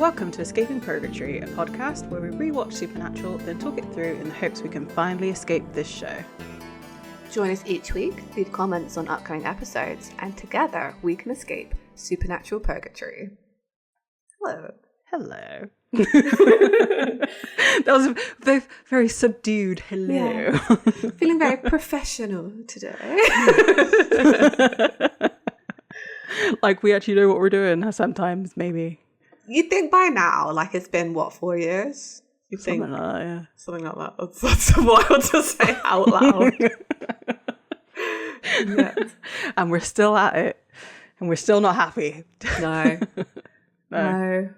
Welcome to Escaping Purgatory, a podcast where we rewatch Supernatural, then talk it through in the hopes we can finally escape this show. Join us each week, leave comments on upcoming episodes, and together we can escape Supernatural Purgatory. Hello. Hello. That was a very, very subdued hello. Yeah. Feeling very professional today. Like we actually know what we're doing sometimes, maybe. You'd think by now, like it's been, 4 years? You think? Something like that, yeah. Something like that. That's wild to say out loud. Yes. And we're still at it. And we're still not happy. No. No.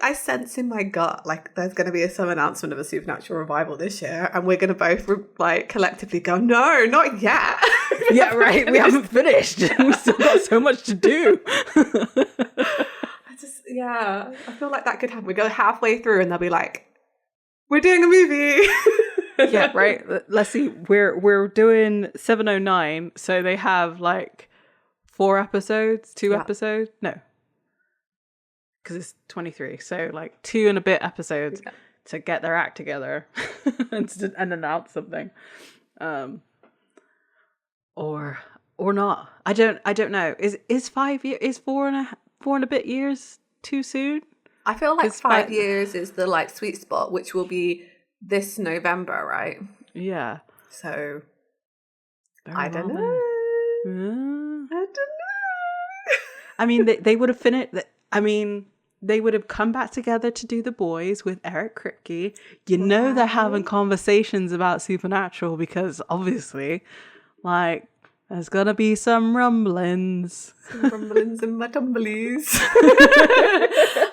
I sense in my gut like there's going to be some announcement of a Supernatural revival this year, and we're going to both collectively go, no, not yet. Yeah, right. We haven't finished. We've still got so much to do. I feel like that could happen. We go halfway through and they'll be like, we're doing a movie. Yeah, right. Let's see. We're doing 709, so they have 4 episodes, 2 episodes. No. Because it's 23, so 2 and a bit episodes to get their act together and announce something, or not. I don't know. Is 5 years? Is 4 and a bit years too soon? I feel like 5 years is the sweet spot, which will be this November, right? Yeah. So I don't know. I don't know. I mean, they would have finished. I mean, they would have come back together to do The Boys with Eric Kripke. They're having conversations about Supernatural because obviously, there's gonna be some rumblings. Some rumblings in my tumblies.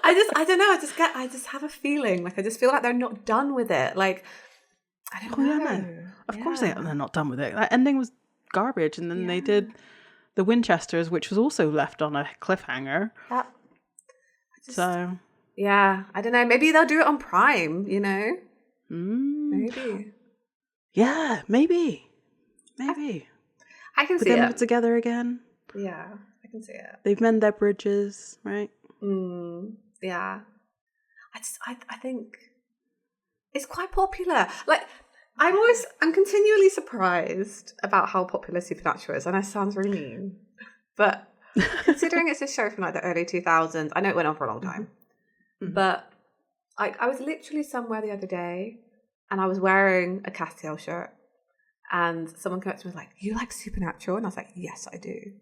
I don't know. I just have a feeling. I just feel like they're not done with it. I don't know. Yeah, no. Of course they're not done with it. That ending was garbage, and then they did the Winchesters, which was also left on a cliffhanger. Yeah, I don't know. Maybe they'll do it on Prime, Maybe. Yeah, maybe. I can see them it. Together again. Yeah, I can see it. They've mended their bridges, right? Yeah. I think it's quite popular. I'm continually surprised about how popular Supernatural is, and that sounds really mean. But considering it's a show from the early 2000s, I know it went on for a long time. Mm-hmm. But I was literally somewhere the other day and I was wearing a Castiel shirt and someone came up to me and was like, you like Supernatural? And I was like, yes, I do.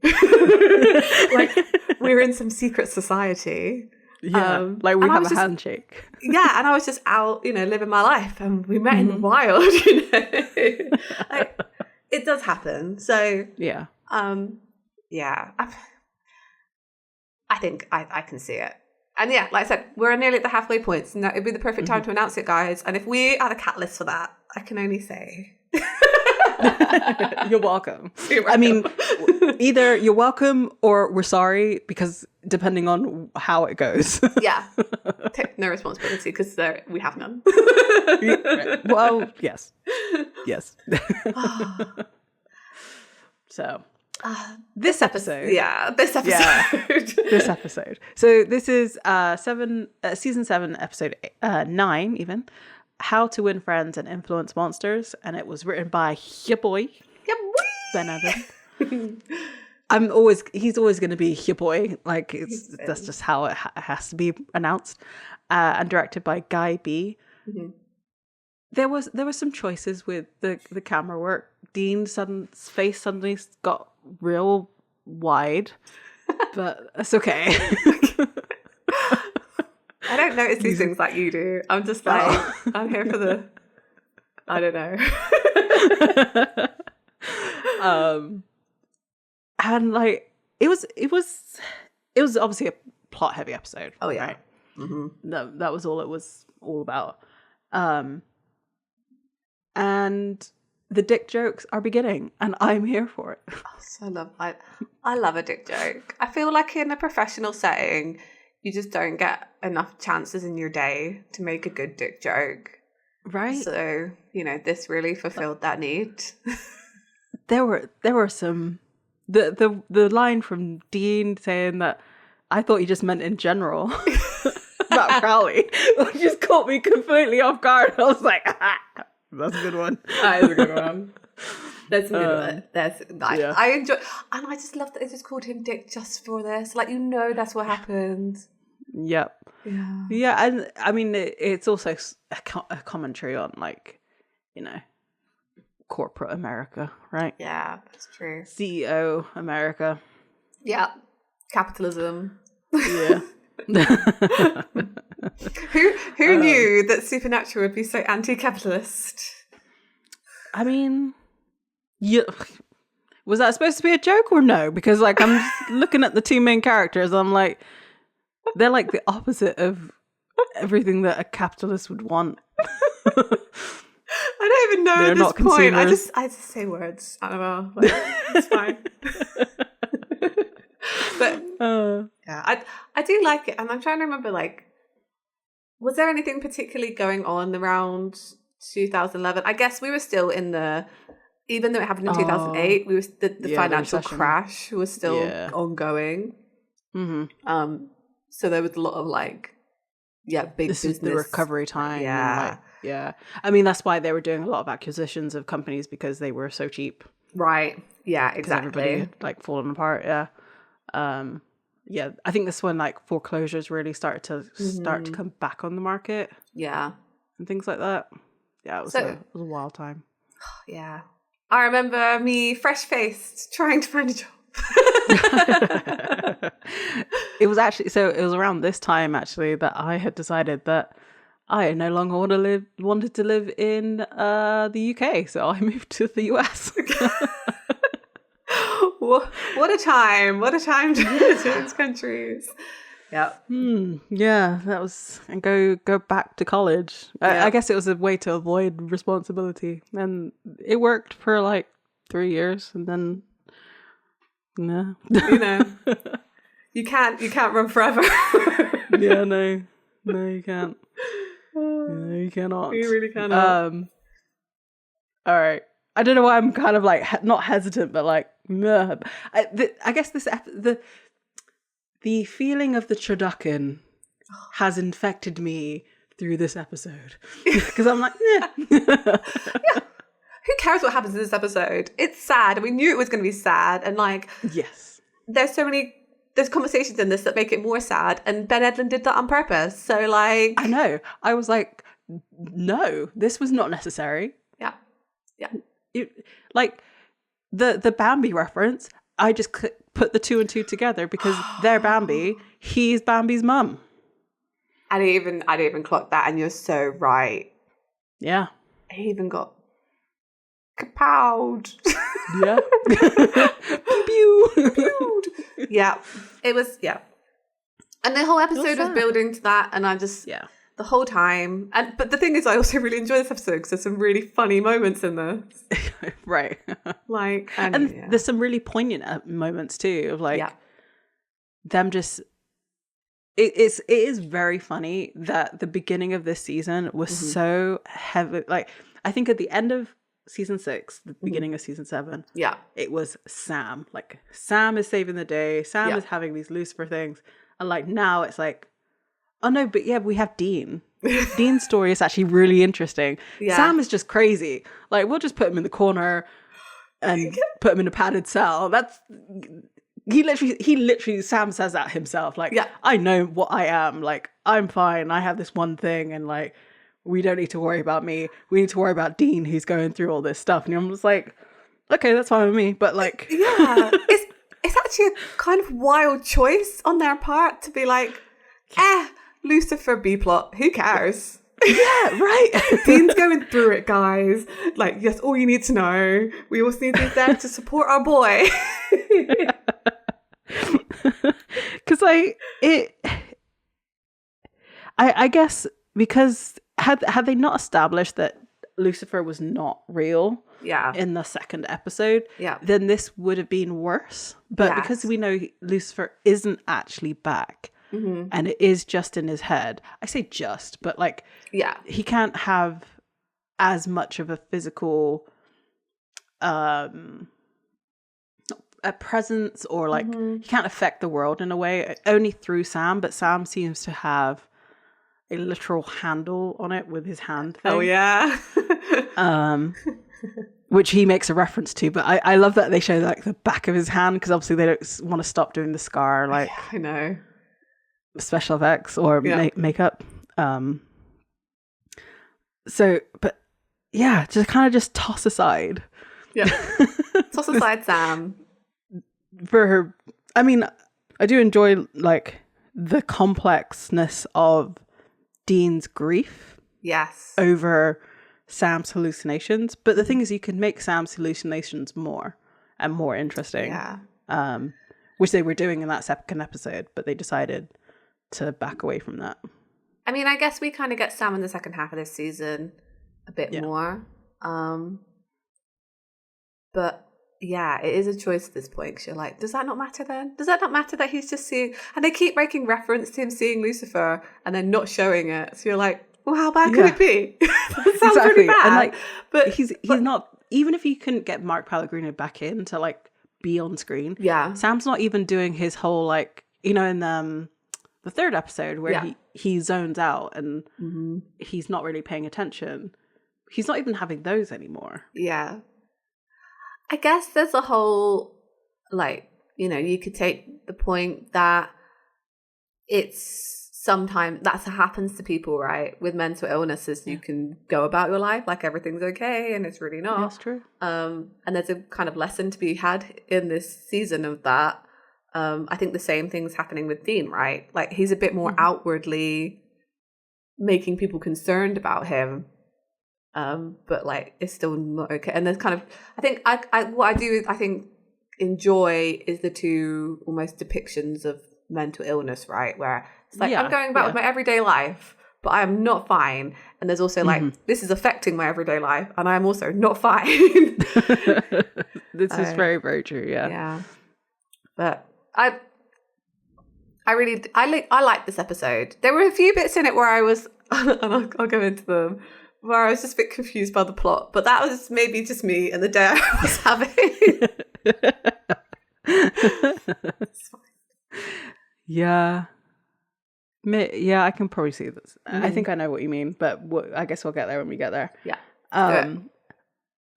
We're in some secret society. Yeah, we have a handshake. Yeah, and I was just out, living my life, and we met in the wild, it does happen. So yeah. Yeah, I think I can see it. And yeah, like I said, we're nearly at the halfway point, so it'd be the perfect time to announce it, guys. And if we are the catalyst for that, I can only say... You're welcome. I mean, either you're welcome or we're sorry, because depending on how it goes. Yeah. Take no responsibility, because we have none. Well, yes. So... this episode. This episode. So this is season 7, episode 9, even. How to Win Friends and Influence Monsters, and it was written by your boy Ben Evans. He's always going to be your boy. That's just how it has to be announced. And directed by Guy B. Mm-hmm. There was some choices with the camera work. Dean's face suddenly got real wide, but it's okay. I don't notice these things like you do. I'm just I'm here for the... I don't know. And it was obviously a plot heavy episode. Oh yeah. Right? Mm-hmm. That was all it was all about. And the dick jokes are beginning, and I'm here for it. I love a dick joke. I feel like in a professional setting, you just don't get enough chances in your day to make a good dick joke. Right. So, this really fulfilled that need. There were some the line from Dean saying that I thought you just meant in general about Crowley. It just caught me completely off guard. I was like, that's a good one. That is a good one. That's a good one. I enjoy, and I just love that they just called him Dick just for this. Like, that's what happened. Yep. Yeah, and I mean, it's also a commentary on, like, corporate America, right? Yeah, that's true. CEO America. Yeah, capitalism. Yeah. Who knew that Supernatural would be so anti-capitalist? I mean, was that supposed to be a joke or no? Because, like, I'm just looking at the two main characters, I'm like, they're like the opposite of everything that a capitalist would want. I don't even know They're at not this point. consumers. I just say words, Annabelle. Like, it's fine. But yeah, I do like it, and I'm trying to remember, like, was there anything particularly going on around 2011? I guess we were still even though it happened in 2008, we was the financial crash was still ongoing. Mm-hmm. So there was a lot of, like, big this business. is the recovery time. Yeah. I mean, that's why they were doing a lot of acquisitions of companies, because they were so cheap. Right. Yeah, Because exactly. everybody had, like, fallen apart. Yeah. I think this when, like, foreclosures really started to come back on the market. Yeah. And things like that. Yeah, it was a wild time. Yeah. I remember me fresh-faced trying to find a job. It was around this time, actually, that I had decided that I no longer wanted to live in the UK, so I moved to the US. What a time to change countries. Yeah. Yeah, that was, and go back to college. I guess it was a way to avoid responsibility, and it worked for like 3 years, and then you can't run forever. Yeah, no, you can't. No, you cannot. You really cannot. All right. I don't know why I'm kind of like not hesitant, but like, I guess the feeling of the turducken has infected me through this episode, because I'm like, yeah. Who cares what happens in this episode? It's sad, and we knew it was going to be sad, and, like, yes, there's conversations in this that make it more sad, and Ben Edlund did that on purpose. So, like, I know. I was like, no, this was not necessary. Yeah. Like the Bambi reference, I just put the two and two together, because they're Bambi, he's Bambi's mum. I didn't even clock that, and you're so right. Yeah. He even got kapowed. Yeah. Pew. Yeah. It was, and the whole episode was building to that, and I just, the whole time. But the thing is, I also really enjoy this episode because there's some really funny moments in this. Right. Like, and there's some really poignant moments too, of like them just, it is very funny that the beginning of this season was so heavy. Like, I think at the end of season 6, the beginning of season 7, it was Sam. Like, Sam is saving the day. Sam is having these Lucifer things. And like, now it's like, oh no, but we have Dean. Dean's story is actually really interesting. Sam is just crazy. Like, we'll just put him in the corner and put him in a padded cell. That's, he literally, Sam says that himself. Like, I know what I am. Like, I'm fine. I have this one thing, and like, we don't need to worry about me. We need to worry about Dean, who's going through all this stuff. And I'm just like, okay, that's fine with me. But like, it's actually a kind of wild choice on their part to be like, Lucifer B-plot, who cares? Yeah, right. Dean's going through it, guys. Like, yes, all you need to know. We also need to be there to support our boy. Because I guess, because had they not established that Lucifer was not real in the second episode, then this would have been worse. But because we know Lucifer isn't actually back, and it is just in his head, I say just, but like, he can't have as much of a physical a presence or like he can't affect the world in a way, only through Sam, but Sam seems to have a literal handle on it with his hand thing. Oh yeah. Which he makes a reference to, but I love that they show like the back of his hand, because obviously they don't want to stop doing the scar like I know special effects or makeup. So, but yeah, just kind of just toss aside. Yeah. Toss aside Sam. For her, I mean, I do enjoy like the complexness of Dean's grief. Yes. Over Sam's hallucinations. But the thing is, you can make Sam's hallucinations more and more interesting. Yeah. Which they were doing in that second episode, but they decided to back away from that. I mean, I guess we kind of get Sam in the second half of this season a bit more. But yeah, it is a choice at this point, because you're like, does that not matter then? Does that not matter that he's just seeing... And they keep making reference to him seeing Lucifer and then not showing it. So you're like, well, how bad could it be? That sounds pretty bad. And like, but he's not... Even if you couldn't get Mark Pellegrino back in to like be on screen, Sam's not even doing his whole like, you know, in the third episode where he zones out and he's not really paying attention. He's not even having those anymore. Yeah. I guess there's a whole, like, you know, you could take the point that it's sometimes that happens to people, right? With mental illnesses, you can go about your life like everything's okay, and it's really not. That's true. And there's a kind of lesson to be had in this season of that. I think the same thing's happening with Dean, right? Like, he's a bit more outwardly making people concerned about him. But like it's still not okay. And there's kind of, I think what I think enjoy is the two almost depictions of mental illness, right? Where it's like I'm going about with my everyday life, but I am not fine. And there's also like this is affecting my everyday life, and I am also not fine. This is very, very true. Yeah. Yeah. But I like this episode. There were a few bits in it where I was, and I'll go into them, where I was just a bit confused by the plot, but that was maybe just me and the day I was having. It's fine. Yeah, I can probably see this. I think I know what you mean, but I guess we'll get there when we get there. Yeah.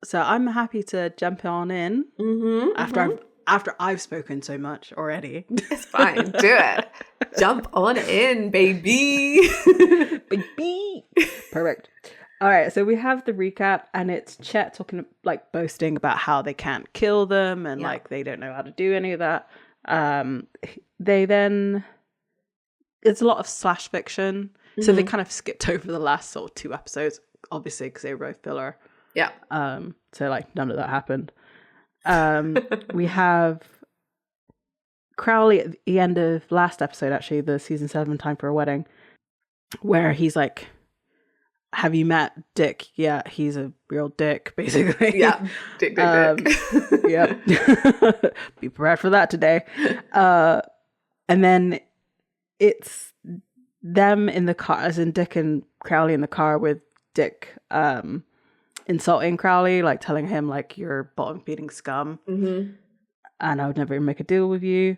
So I'm happy to jump on in after I've spoken so much already. It's fine. Do it. Jump on in, baby. Baby. Perfect. All right, so we have the recap, and it's Chet talking, like, boasting about how they can't kill them, and like they don't know how to do any of that. They then, it's a lot of slash fiction, so they kind of skipped over the last sort of 2 episodes, obviously because they were both filler. Yeah. So like none of that happened. We have Crowley at the end of last episode, actually, the season 7 Time for a Wedding, where he's like, have you met Dick? Yeah, he's a real dick, basically. Yeah, dick. Yeah. Be prepared for that today. And then it's them in the car, as in Dick and Crowley in the car with Dick insulting Crowley, like telling him, like, you're bottom-feeding scum. And I would never make a deal with you.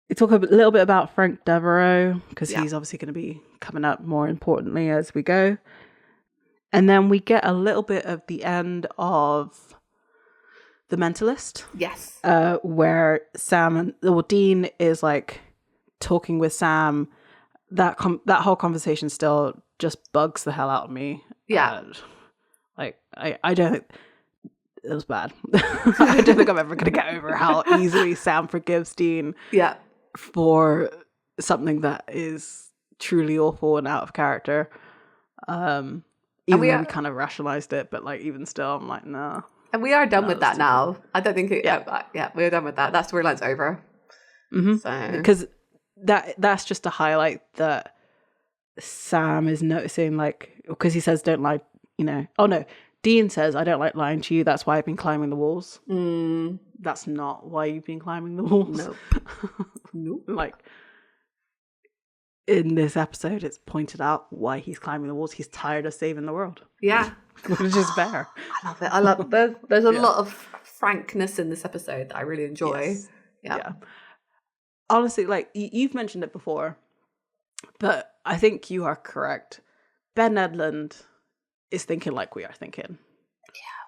We talk a little bit about Frank Devereaux, because he's obviously going to be coming up more importantly as we go. And then we get a little bit of the end of The Mentalist. Yes. Where Dean is like talking with Sam. That whole conversation still just bugs the hell out of me. Yeah. Like, I don't think it was bad. I don't think I'm ever going to get over how easily Sam forgives Dean. Yeah. For something that is truly awful and out of character. Even though we kind of rationalized it, but like even still, I'm like, no. And we are done with that now. I don't think. We're done with that. That storyline's over. So because that's just to highlight that Sam is noticing, like, because he says, "Don't lie," you know. Oh no, Dean says, "I don't like lying to you. That's why I've been climbing the walls." That's not why you've been climbing the walls. Nope. Like, in this episode, it's pointed out why he's climbing the walls. He's tired of saving the world. Yeah. Which is fair. I love it. There's a lot of frankness in this episode that I really enjoy. Yes. Yeah. Yeah. Honestly, like you've mentioned it before, but I think you are correct. Ben Edlund is thinking like we are thinking.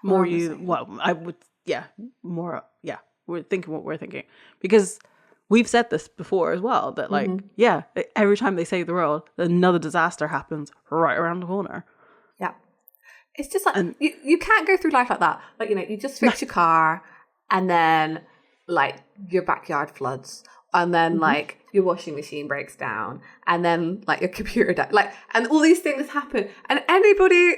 More you, well, I would, yeah, more, yeah, we're thinking what we're thinking. Because we've said this before as well, that like, yeah, every time they save the world, another disaster happens right around the corner. Yeah. It's just like, you can't go through life like that. Like, you know, you just fix your car and then like your backyard floods and then like your washing machine breaks down and then like your computer dies. Like, and all these things happen and anybody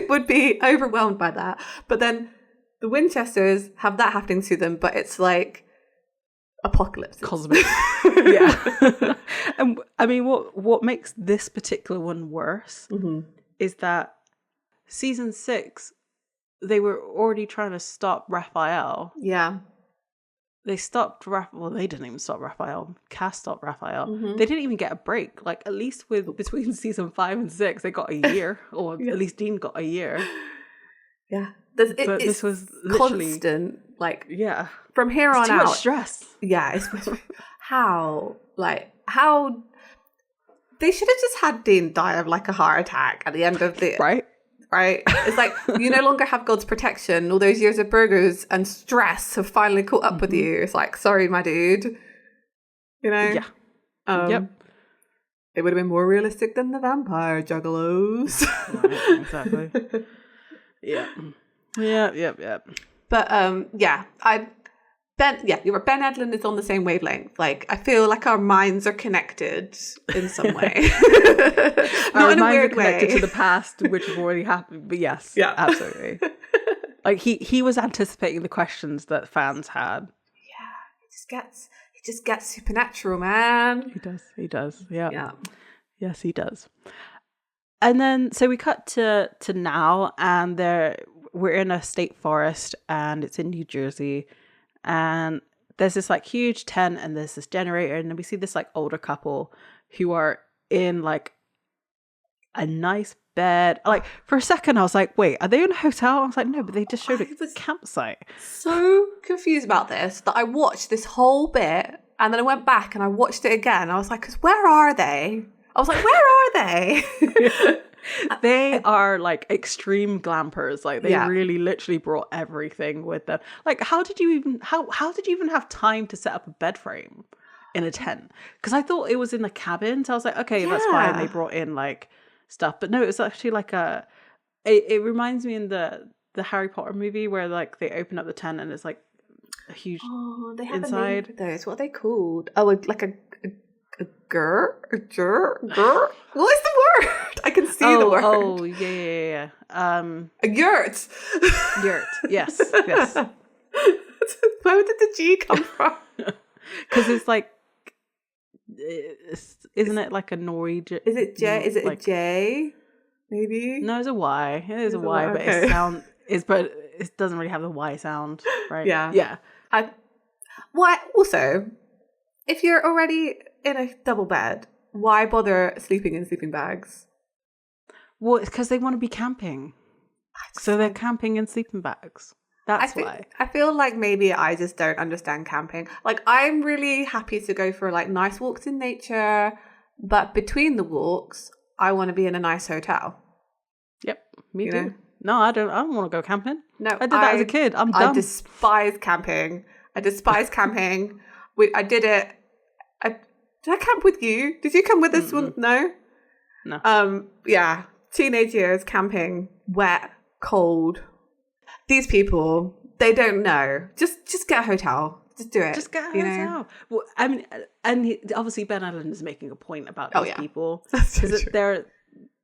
would be overwhelmed by that. But then the Winchesters have that happening to them, but it's like apocalypse. Cosmic. Yeah. And I mean, what makes this particular one worse is that season 6, they were already trying to stop Raphael. Yeah. They stopped Raphael. Well, they didn't even stop Raphael. Cass stopped Raphael. They didn't even get a break. Like, at least between season 5 and 6, they got a year. Or at least Dean got a year. Yeah. But this was literally constant. Like, yeah. From here on too out. Much stress. Yeah. It's how they should have just had Dean die of like a heart attack at the end of the right. It's like you no longer have God's protection. All those years of burgers and stress have finally caught up with you. It's like, sorry, my dude. You know? Yeah. Yep. It would have been more realistic than the vampire juggalos. Right, exactly. Yeah. Yep. But you're right. Ben Edlund is on the same wavelength. Like, I feel like our minds are connected in some way. Not in a weird way. Connected to the past, which have already happened. But yes, yeah, absolutely. Like he was anticipating the questions that fans had. Yeah, he just gets supernatural, man. He does. Yeah. Yes, he does. And then so we cut to now, and we're in a state forest, and it's in New Jersey. And there's this like huge tent and there's this generator. And then we see this like older couple who are in like a nice bed. Like for a second I was like, wait, are they in a hotel? I was like, no, but they just showed a campsite. So confused about this that I watched this whole bit and then I went back and I watched it again. I was like, 'cause where are they? I was like, where are they? They are like extreme glampers. Like they really literally brought everything with them. Like how did you even have time to set up a bed frame in a tent? Because I thought it was in the cabin. So I was like, okay, that's fine. They brought in like stuff. But no, it was actually like it reminds me in the Harry Potter movie where like they open up the tent and it's like a huge they have inside. Those. What are they called? Oh, like a gur? What is the word? I can see the word. Oh, yeah. A yurt. Yurt, yes. Where did the G come from? Because it's like, isn't it like a Norwegian? Is it J? Is it like, a J? Maybe? No, it's a Y. It is a Y, but okay. But it doesn't really have the Y sound, right? Yeah. Why? Also, if you're already in a double bed, why bother sleeping in sleeping bags? Well, it's because they want to be camping. So they're camping in sleeping bags. That's why. I feel like maybe I just don't understand camping. Like, I'm really happy to go for like nice walks in nature, but between the walks, I want to be in a nice hotel. Yep, me too. Know? No, I don't want to go camping. No, I did that as a kid. I'm done. I despise camping. I did it. Did I camp with you? Did you come with us one? No. Yeah. Teenage years, camping, wet, cold. These people, they don't know. Just get a hotel. Just do it. Just get a hotel. Know? Well, I mean, obviously Ben Allen is making a point about these people. Because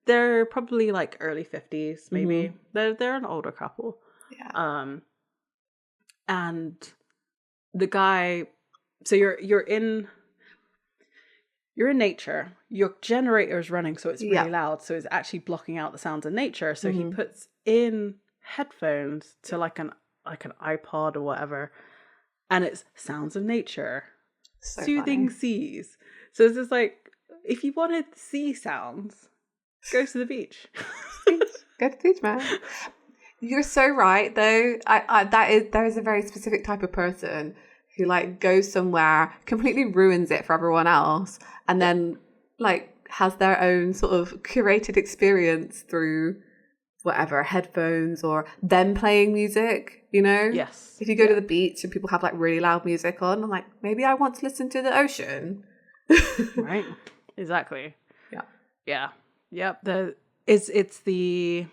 they're probably like early 50s, maybe. They're an older couple. Yeah. And the guy, so you're in nature. Your generator is running, so it's really loud. So it's actually blocking out the sounds of nature. So he puts in headphones to like an iPod or whatever, and it's sounds of nature, so soothing funny. Seas. So it's just like, if you wanted sea sounds, go to the beach. Go to the beach, man. You're so right, though. There is a very specific type of person who like goes somewhere, completely ruins it for everyone else, and then like has their own sort of curated experience through whatever, headphones or them playing music, you know? Yes. If you go to the beach and people have like really loud music on, I'm like, maybe I want to listen to the ocean. Right. Exactly. Yeah. Yeah. Yep. It's the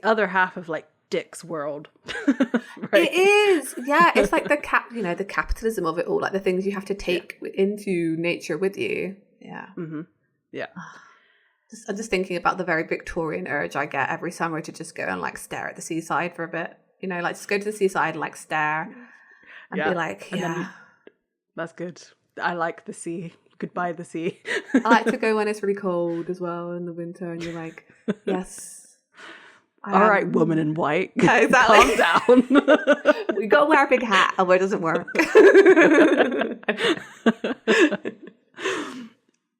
other half of like Dick's world. Right? It is. Yeah. It's like the capitalism of it all, like the things you have to take into nature with you. Yeah. Mm-hmm. Yeah. I'm just thinking about the very Victorian urge I get every summer to just go and like stare at the seaside for a bit. You know, like just go to the seaside and like stare and be like, yeah. That's good. I like the sea. Goodbye, the sea. I like to go when it's really cold as well in the winter, and you're like, yes. All right, woman in white. Yeah, exactly. Calm down. We got to wear a big hat, otherwise it doesn't work.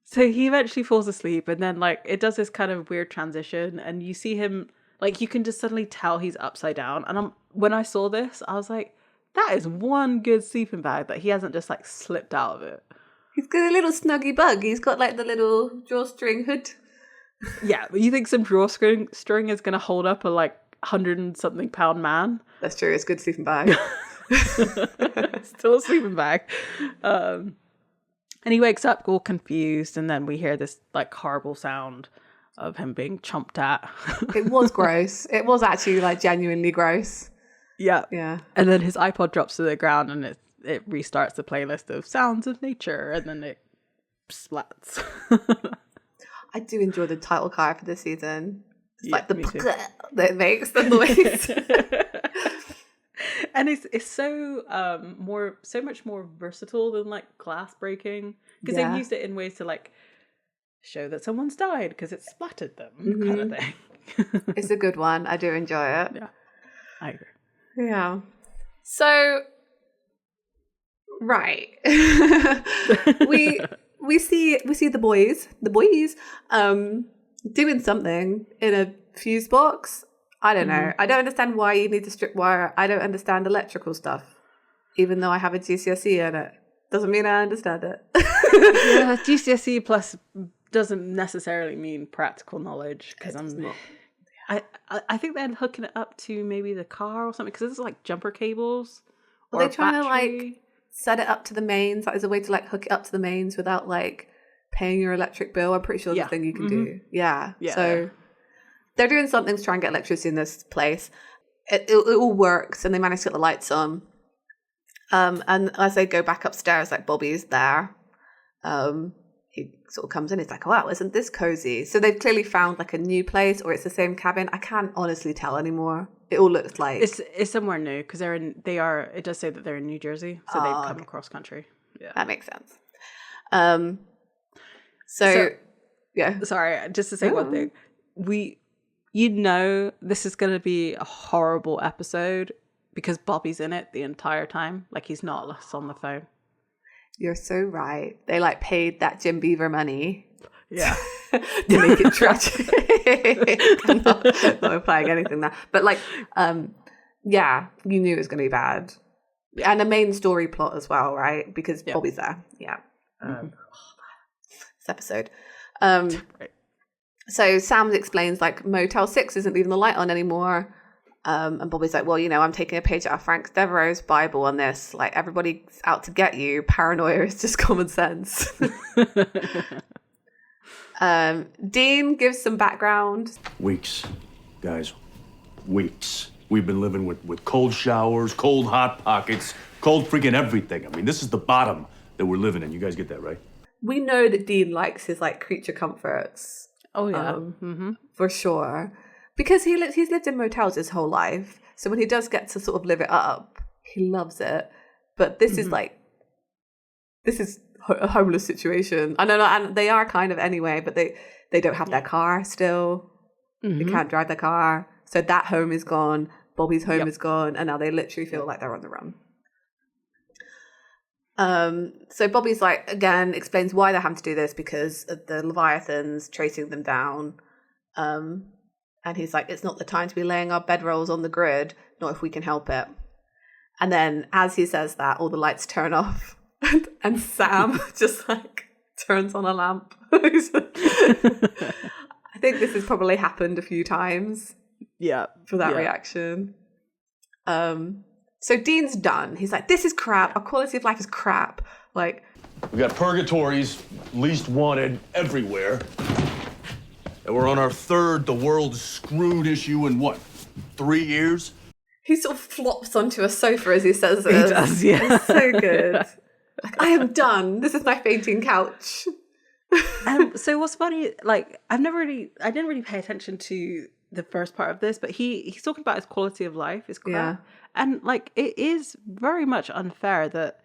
So he eventually falls asleep, and then like it does this kind of weird transition, and you see him like you can just suddenly tell he's upside down. And when I saw this, I was like, that is one good sleeping bag that he hasn't just like slipped out of it. He's got a little snuggy bug. He's got like the little drawstring hood. Yeah, but you think some drawstring is going to hold up a like 100-something pound man? That's true. It's a good sleeping bag. Still a sleeping bag. And he wakes up all confused, and then we hear this like horrible sound of him being chomped at. It was gross. It was actually like genuinely gross. Yeah. Yeah. And then his iPod drops to the ground, and it restarts the playlist of sounds of nature, and then it splats. I do enjoy the title card for this season. It's like the that makes the noise. And it's so much more versatile than like glass breaking, because they've used it in ways to like show that someone's died because it splattered them, kind of thing. It's a good one. I do enjoy it. Yeah, I agree. Yeah. So, right. we see the boys doing something in a fuse box. I don't know. I don't understand why you need to strip wire. I don't understand electrical stuff, even though I have a GCSE in it. Doesn't mean I understand it. Yeah, GCSE plus doesn't necessarily mean practical knowledge, because I think they're hooking it up to maybe the car or something, because it's like jumper cables. Are they trying to like set it up to the mains? Like, is a way to like hook it up to the mains without like paying your electric bill? I'm pretty sure that's a thing you can do. Yeah. So they're doing something to try and get electricity in this place. It all works, and they manage to get the lights on. And as they go back upstairs, like Bobby's there. He sort of comes in. He's like, "Wow, isn't this cozy?" So they've clearly found like a new place, or it's the same cabin. I can't honestly tell anymore. It all looks like it's somewhere new, because it does say that they're in New Jersey, so they've come across country. Yeah, that makes sense. So yeah. Sorry, just to say one thing, this is going to be a horrible episode because Bobby's in it the entire time. Like, he's not on the phone. You're so right. They like paid that Jim Beaver money. Yeah. To make it tragic. I'm not implying anything there. But like, yeah, you knew it was going to be bad. Yeah. And a main story plot as well, right? Because Bobby's there. Yeah. This episode. Right. So Sam explains like Motel 6 isn't leaving the light on anymore. And Bobby's like, well, I'm taking a page out of Frank Devereaux's Bible on this. Like, everybody's out to get you. Paranoia is just common sense. Dean gives some background. Weeks, guys. Weeks. We've been living with cold showers, cold hot pockets, cold freaking everything. I mean, this is the bottom that we're living in. You guys get that, right? We know that Dean likes his like creature comforts. Oh yeah, for sure. Because he's lived in motels his whole life. So when he does get to sort of live it up, he loves it. But this is a homeless situation. I know, and they are kind of anyway, but they don't have their car still. They can't drive their car. So that home is gone. Bobby's home is gone. And now they literally feel like they're on the run. So Bobby's like, again, explains why they're having to do this because of the Leviathans tracing them down. And he's like, it's not the time to be laying our bedrolls on the grid, not if we can help it. And then as he says that, all the lights turn off and Sam just like turns on a lamp. I think this has probably happened a few times. Yeah. For that reaction. So Dean's done. He's like, this is crap. Our quality of life is crap. Like, We got purgatories, least wanted, everywhere. And we're on our third, the world's screwed issue in what, 3 years? he sort of flops onto a sofa as he says this. He does, yeah. It's so good. Like, I am done. This is my fainting couch. So what's funny, like, I didn't really pay attention to the first part of this, but he's talking about his quality of life, his crap. Yeah. And like, it is very much unfair that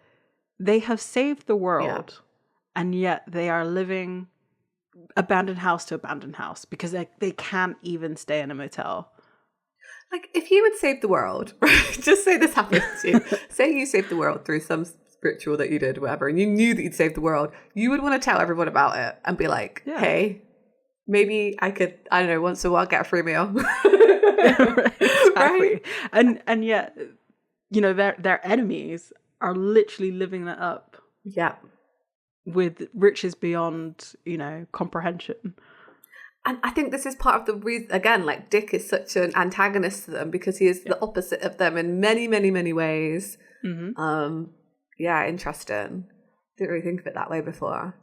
they have saved the world and yet they are living abandoned house to abandoned house because they can't even stay in a motel. Like, if you would save the world, right? Just say this happened to you. Say you saved the world through some ritual that you did, whatever, and you knew that you'd saved the world. You would want to tell everyone about it and be like, hey, maybe I could, I don't know, once in a while get a free meal. Exactly. Right? And yet, you know, their enemies are literally living that up. Yeah. With riches beyond, you know, comprehension. And I think this is part of the reason, again, like Dick is such an antagonist to them because he is the opposite of them in many, many, many ways. Mm-hmm. Yeah, interesting. Didn't really think of it that way before.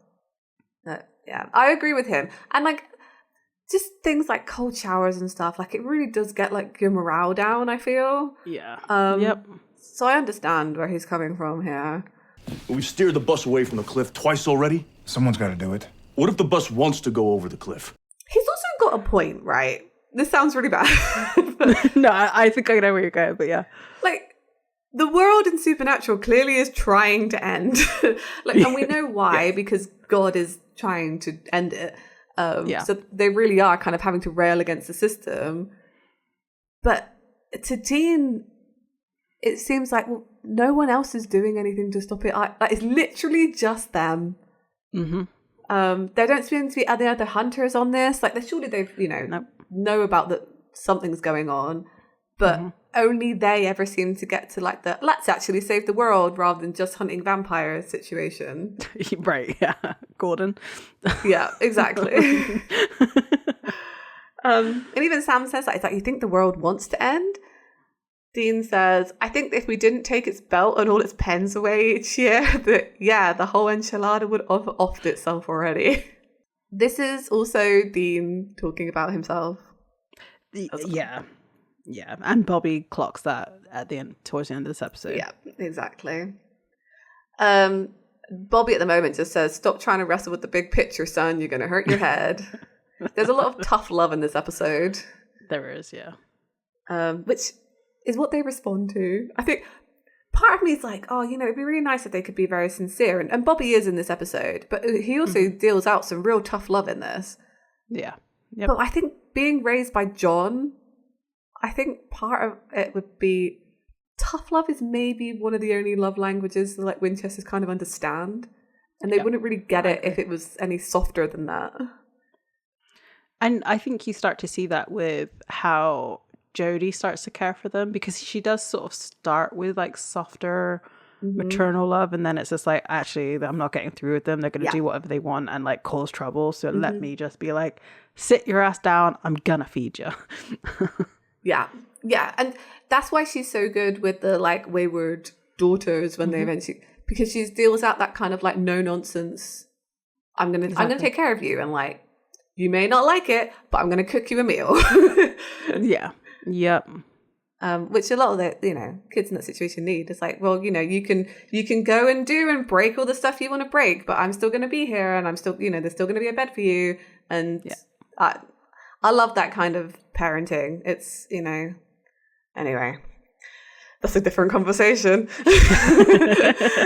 But yeah, I agree with him. And like, just things like cold showers and stuff, like it really does get like your morale down, I feel. Yeah. Yep. So I understand where he's coming from here. We've steered the bus away from the cliff twice already. Someone's got to do it. What if the bus wants to go over the cliff? He's also got a point, right? This sounds really bad. No, I think I know where you're going, but yeah. Like, the world in Supernatural clearly is trying to end. Like, and we know why, because God is trying to end it. So they really are kind of having to rail against the system. But to Dean, it seems like, well, no one else is doing anything to stop it. Like, it's literally just them. Mm-hmm. There don't seem to be any other hunters on this. Like, surely they've, you know, know about that something's going on. But only they ever seem to get to like the let's actually save the world rather than just hunting vampires situation. Right, yeah. Gordon. Yeah, exactly. And even Sam says that. It's like, you think the world wants to end? Dean says, I think if we didn't take its belt and all its pens away each year, that, yeah, the whole enchilada would have offed itself already. This is also Dean talking about himself. Yeah. Yeah. And Bobby clocks that at the end, towards the end of this episode. Yeah, exactly. Bobby at the moment just says, stop trying to wrestle with the big picture, son. You're going to hurt your head. There's a lot of tough love in this episode. There is, yeah. Which is what they respond to. I think part of me is like, oh, you know, it'd be really nice if they could be very sincere. And Bobby is in this episode, but he also deals out some real tough love in this. Yeah. Yep. But I think being raised by John, I think part of it would be tough love is maybe one of the only love languages that like Winchesters kind of understand. And they wouldn't really get it if it was any softer than that. And I think you start to see that with how Jodie starts to care for them, because she does sort of start with like softer maternal love, and then it's just like, actually, I'm not getting through with them. They're going to do whatever they want and like cause trouble. So let me just be like, sit your ass down. I'm gonna feed you. Yeah, and that's why she's so good with the like wayward daughters when they eventually, because she deals out that kind of like no nonsense. I'm gonna take care of you, and like, you may not like it, but I'm gonna cook you a meal. Yeah. Yep. Which a lot of the, you know, kids in that situation need. It's like, well, you know, you can go and do and break all the stuff you want to break, but I'm still going to be here, and I'm still, you know, there's still going to be a bed for you. And I love that kind of parenting. It's, you know, anyway, that's a different conversation.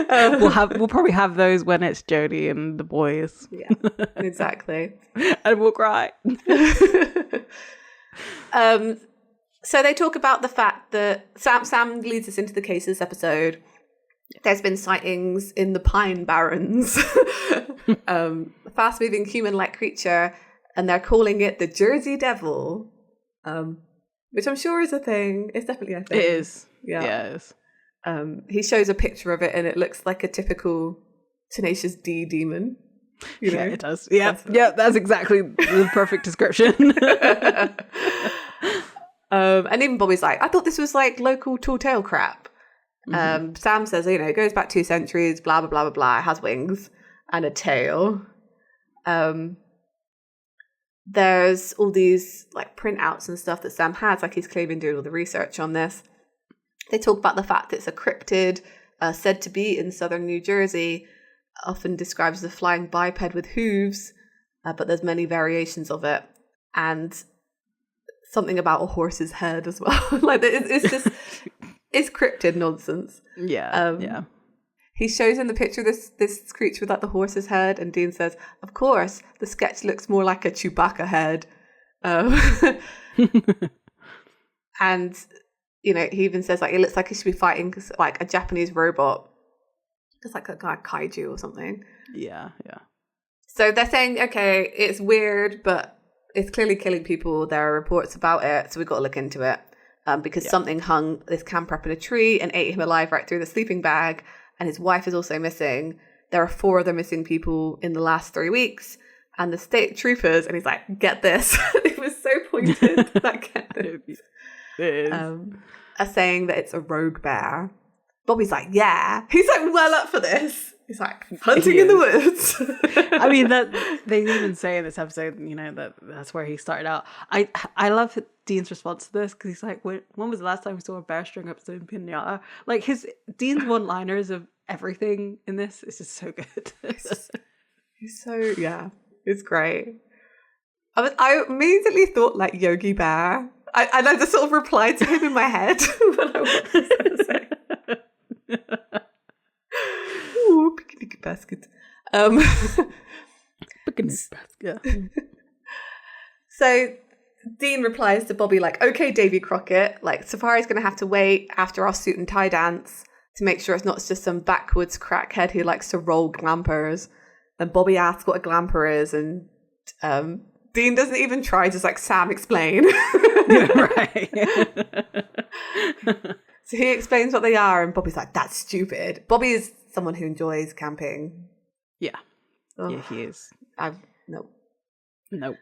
We'll probably have those when it's Jodie and the boys. Yeah, exactly. And we'll cry. So they talk about the fact that Sam leads us into the case this episode. There's been sightings in the Pine Barrens, a fast-moving human-like creature, and they're calling it the Jersey Devil. which I'm sure is a thing. It's definitely a thing. It is. Yeah. It is. He shows a picture of it and it looks like a typical Tenacious D demon. You know? Yeah, it does. Yeah, that's exactly the perfect description. And even Bobby's like, I thought this was like local tall tale crap. Sam says, you know, it goes back 2 centuries, blah, blah, blah, blah, blah. It has wings and a tail. There's all these like printouts and stuff that Sam has, like he's clearly been doing all the research on this. They talk about the fact that it's a cryptid said to be in southern New Jersey, often describes as a flying biped with hooves, but there's many variations of it. And something about a horse's head as well. Like it's just, it's cryptid nonsense. Yeah. He shows in the picture this creature with like the horse's head, and Dean says, of course, the sketch looks more like a Chewbacca head. And, you know, he even says like, it looks like he should be fighting like a Japanese robot. It's like a kaiju or something. Yeah. So they're saying, okay, it's weird, but it's clearly killing people. There are reports about it, so we've got to look into it. Because something hung this camper up in a tree and ate him alive right through the sleeping bag, and his wife is also missing. There are 4 other missing people in the last 3 weeks, and the state troopers, and he's like, get this. It was so pointed. Like, get this. It is. Are saying that it's a rogue bear. Bobby's like, yeah. He's like, well up for this. He's like, hunting in the woods. I mean, that they even say in this episode, you know, that's where he started out. I love Dean's response to this because he's like, when was the last time we saw a bear string up his own pinata? Like Dean's one-liners of everything in this is just so good. He's so, yeah, it's great. I immediately thought like Yogi Bear. And I just sort of replied to him in my head when I watched this episode. Ooh, picnic basket. Picnic basket. So Dean replies to Bobby like, okay, Davy Crockett, like Safari's going to have to wait after our suit and tie dance to make sure it's not just some backwoods crackhead who likes to roll glampers. And Bobby asks what a glamper is, and Dean doesn't even try, just like, Sam, explain. Right. So he explains what they are, and Bobby's like, that's stupid. Bobby is someone who enjoys camping. Yeah. Ugh. Yeah, he is. No.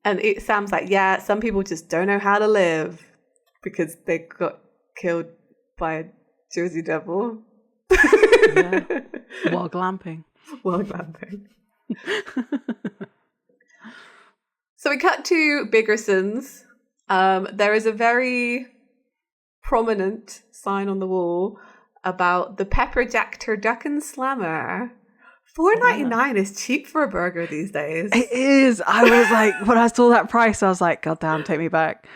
And Sam's like, yeah, some people just don't know how to live because they got killed by a Jersey devil. Yeah. While glamping. So we cut to Biggerson's. There is a very prominent sign on the wall about the Pepper Jack Turducken Slammer. $4.99 is cheap for a burger these days. It is. I was like, when I saw that price, I was like, God damn, take me back.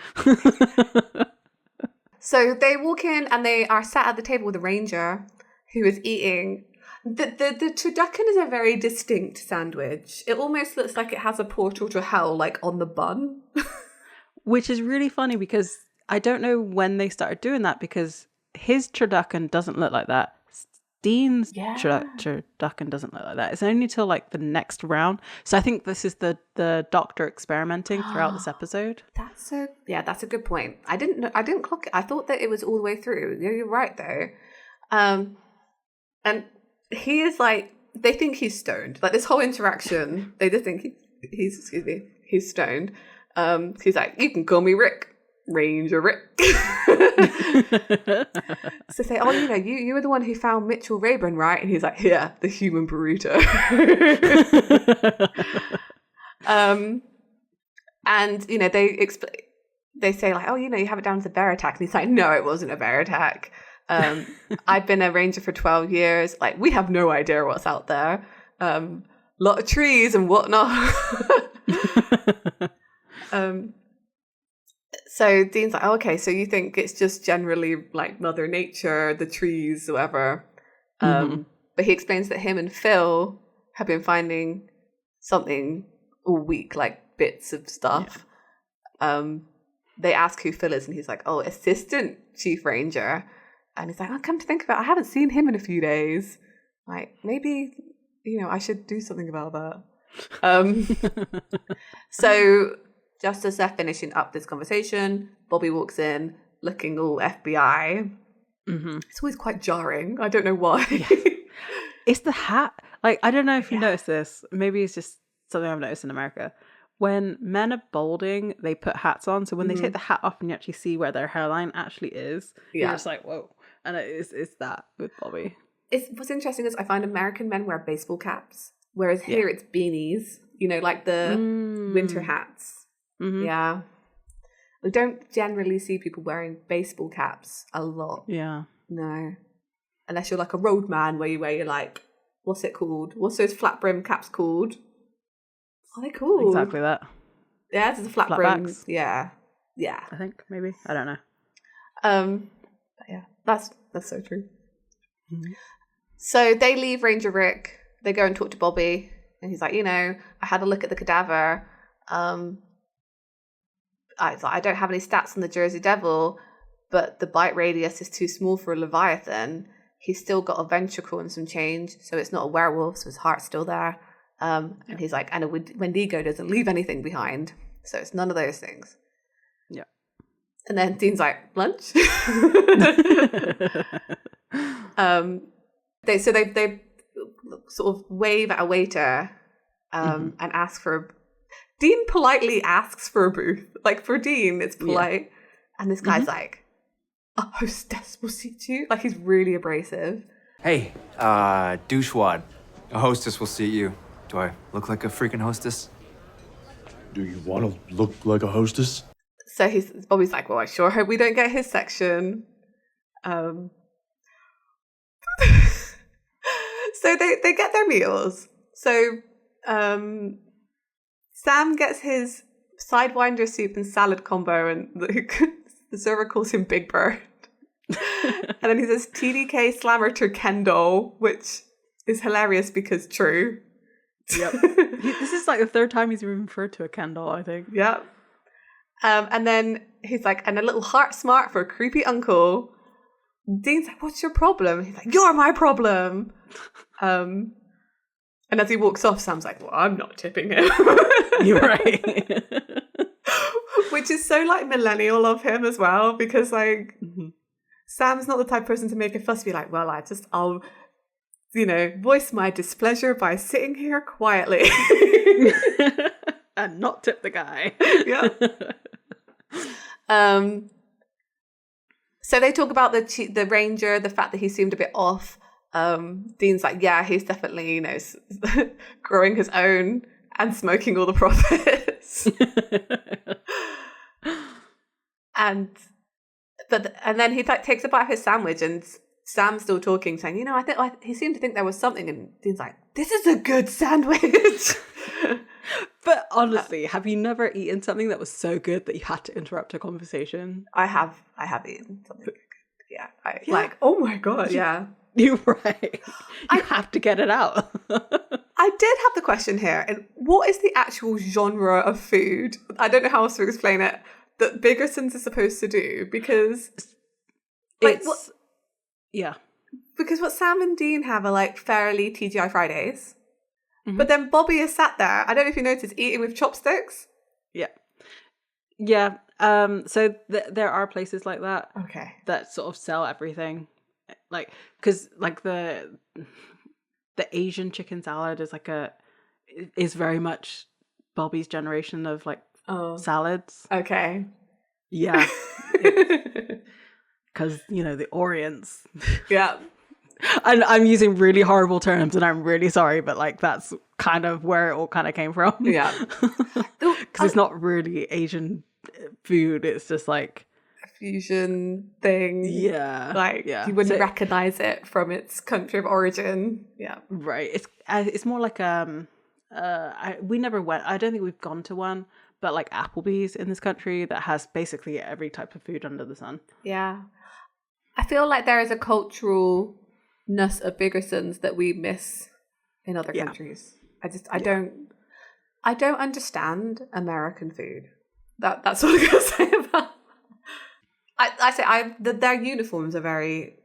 So they walk in and they are sat at the table with a ranger who is eating. The turducken is a very distinct sandwich. It almost looks like it has a portal to hell, like on the bun. Which is really funny because I don't know when they started doing that, because his turducken doesn't look like that. Dean's turducken doesn't look like that. It's only till like the next round. So I think this is the doctor experimenting throughout this episode. That's a good point. I didn't clock it. I thought that it was all the way through. You're right though. And he is like, they think he's stoned. Like this whole interaction, they just think he's stoned. He's like, you can call me Rick. Ranger Rick. So say, oh, you were the one who found Mitchell Rayburn, right? And he's like, yeah, the human burrito. And they say like, oh, you have it down as a bear attack, and he's like, no, it wasn't a bear attack. I've been a ranger for 12 years. Like, we have no idea what's out there. Lot of trees and whatnot. So Dean's like, oh, okay, so you think it's just generally like Mother Nature, the trees, whatever. But he explains that him and Phil have been finding something all week, like bits of stuff. Yeah. They ask who Phil is, and he's like, oh, Assistant Chief Ranger. And he's like, oh, come to think of it, I haven't seen him in a few days. Like, maybe, I should do something about that. So Just as they're finishing up this conversation, Bobby walks in looking all FBI. Mm-hmm. It's always quite jarring. I don't know why. It's the hat. Like, I don't know if you noticed this. Maybe it's just something I've noticed in America. When men are balding, they put hats on. So when they take the hat off and you actually see where their hairline actually is, you're just like, whoa. And it's that with Bobby. What's interesting is I find American men wear baseball caps, whereas here it's beanies, you know, like the winter hats. Mm-hmm. Yeah. We don't generally see people wearing baseball caps a lot. Yeah. No. Unless you're like a roadman where you wear your like, what's it called? What's those flat brim caps called? Are they called? Exactly that. Yeah, it's a flat brim. Yeah. Yeah. I think maybe. I don't know. But yeah, that's so true. Mm-hmm. So they leave Ranger Rick. They go and talk to Bobby, and he's like, you know, I had a look at the cadaver. I don't have any stats on the Jersey Devil, but the bite radius is too small for a Leviathan. He's still got a ventricle and some change, so it's not a werewolf, so his heart's still there. And he's like, and a Wendigo doesn't leave anything behind, so it's none of those things. Yeah. And then Dean's like, lunch? They sort of wave at a waiter and ask for Dean politely asks for a booth. Like, for Dean, it's polite. Yeah. And this guy's like, a hostess will seat you. Like, he's really abrasive. Hey, douchewad. A hostess will seat you. Do I look like a freaking hostess? Do you want to look like a hostess? So Bobby's like, well, I sure hope we don't get his section. So they get their meals. So Sam gets his Sidewinder soup and salad combo, and the server calls him Big Bird. And then he says TDK Slammer to Kendall, which is hilarious because true. Yep. This is like the third time he's been referred to a Kendall, I think. Yep. And then he's like, and a little heart smart for a creepy uncle. Dean's like, what's your problem? He's like, you're my problem. And as he walks off, Sam's like, well, I'm not tipping him. You're right. Which is so like millennial of him as well, because like Sam's not the type of person to make a fuss, be like, well, I'll voice my displeasure by sitting here quietly. And not tip the guy. Yeah. So they talk about the ranger, the fact that he seemed a bit off. Dean's like, yeah, he's definitely, growing his own and smoking all the profits. and then he takes a bite of his sandwich, and Sam's still talking, saying, I think he seemed to think there was something, and Dean's like, this is a good sandwich. But honestly, have you never eaten something that was so good that you had to interrupt a conversation? I have eaten something good. Yeah. Like, oh my God, yeah. You're right. You have to get it out. I did have the question here, and what is the actual genre of food? I don't know how else to explain it, that Biggersons is supposed to do, because yeah. Because what Sam and Dean have are like fairly TGI Fridays. But then Bobby is sat there, I don't know if you noticed, eating with chopsticks. Yeah. Yeah. So there are places like that. Okay. That sort of sell everything. Like, because like the Asian chicken salad is very much Bobby's generation of like salads. Okay. Yeah. Because, the Orients. Yeah. And I'm using really horrible terms, and I'm really sorry, but like that's kind of where it all kind of came from. Yeah. Because it's not really Asian food. It's just like a fusion thing. Yeah. Like you wouldn't recognize it from its country of origin. Yeah. Right. It's more like we never went. I don't think we've gone to one, but like Applebee's in this country that has basically every type of food under the sun. Yeah. I feel like there is a culturalness of Biggersons that we miss in other countries. I don't understand American food. That's what I'm gonna say about. Their uniforms are very,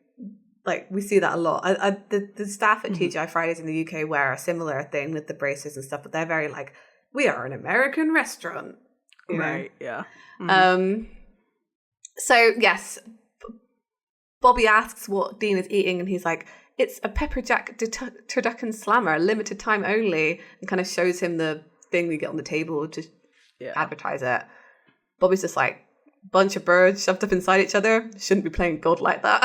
like, we see that a lot. The staff at TGI Fridays in the UK wear a similar thing with the braces and stuff, but they're very like, we are an American restaurant. you know? Right, yeah. So yes, Bobby asks what Dean is eating, and he's like, it's a pepper jack turducken slammer, limited time only, and kind of shows him the thing we get on the table to advertise it. Bobby's just like, bunch of birds shoved up inside each other, shouldn't be playing God like that.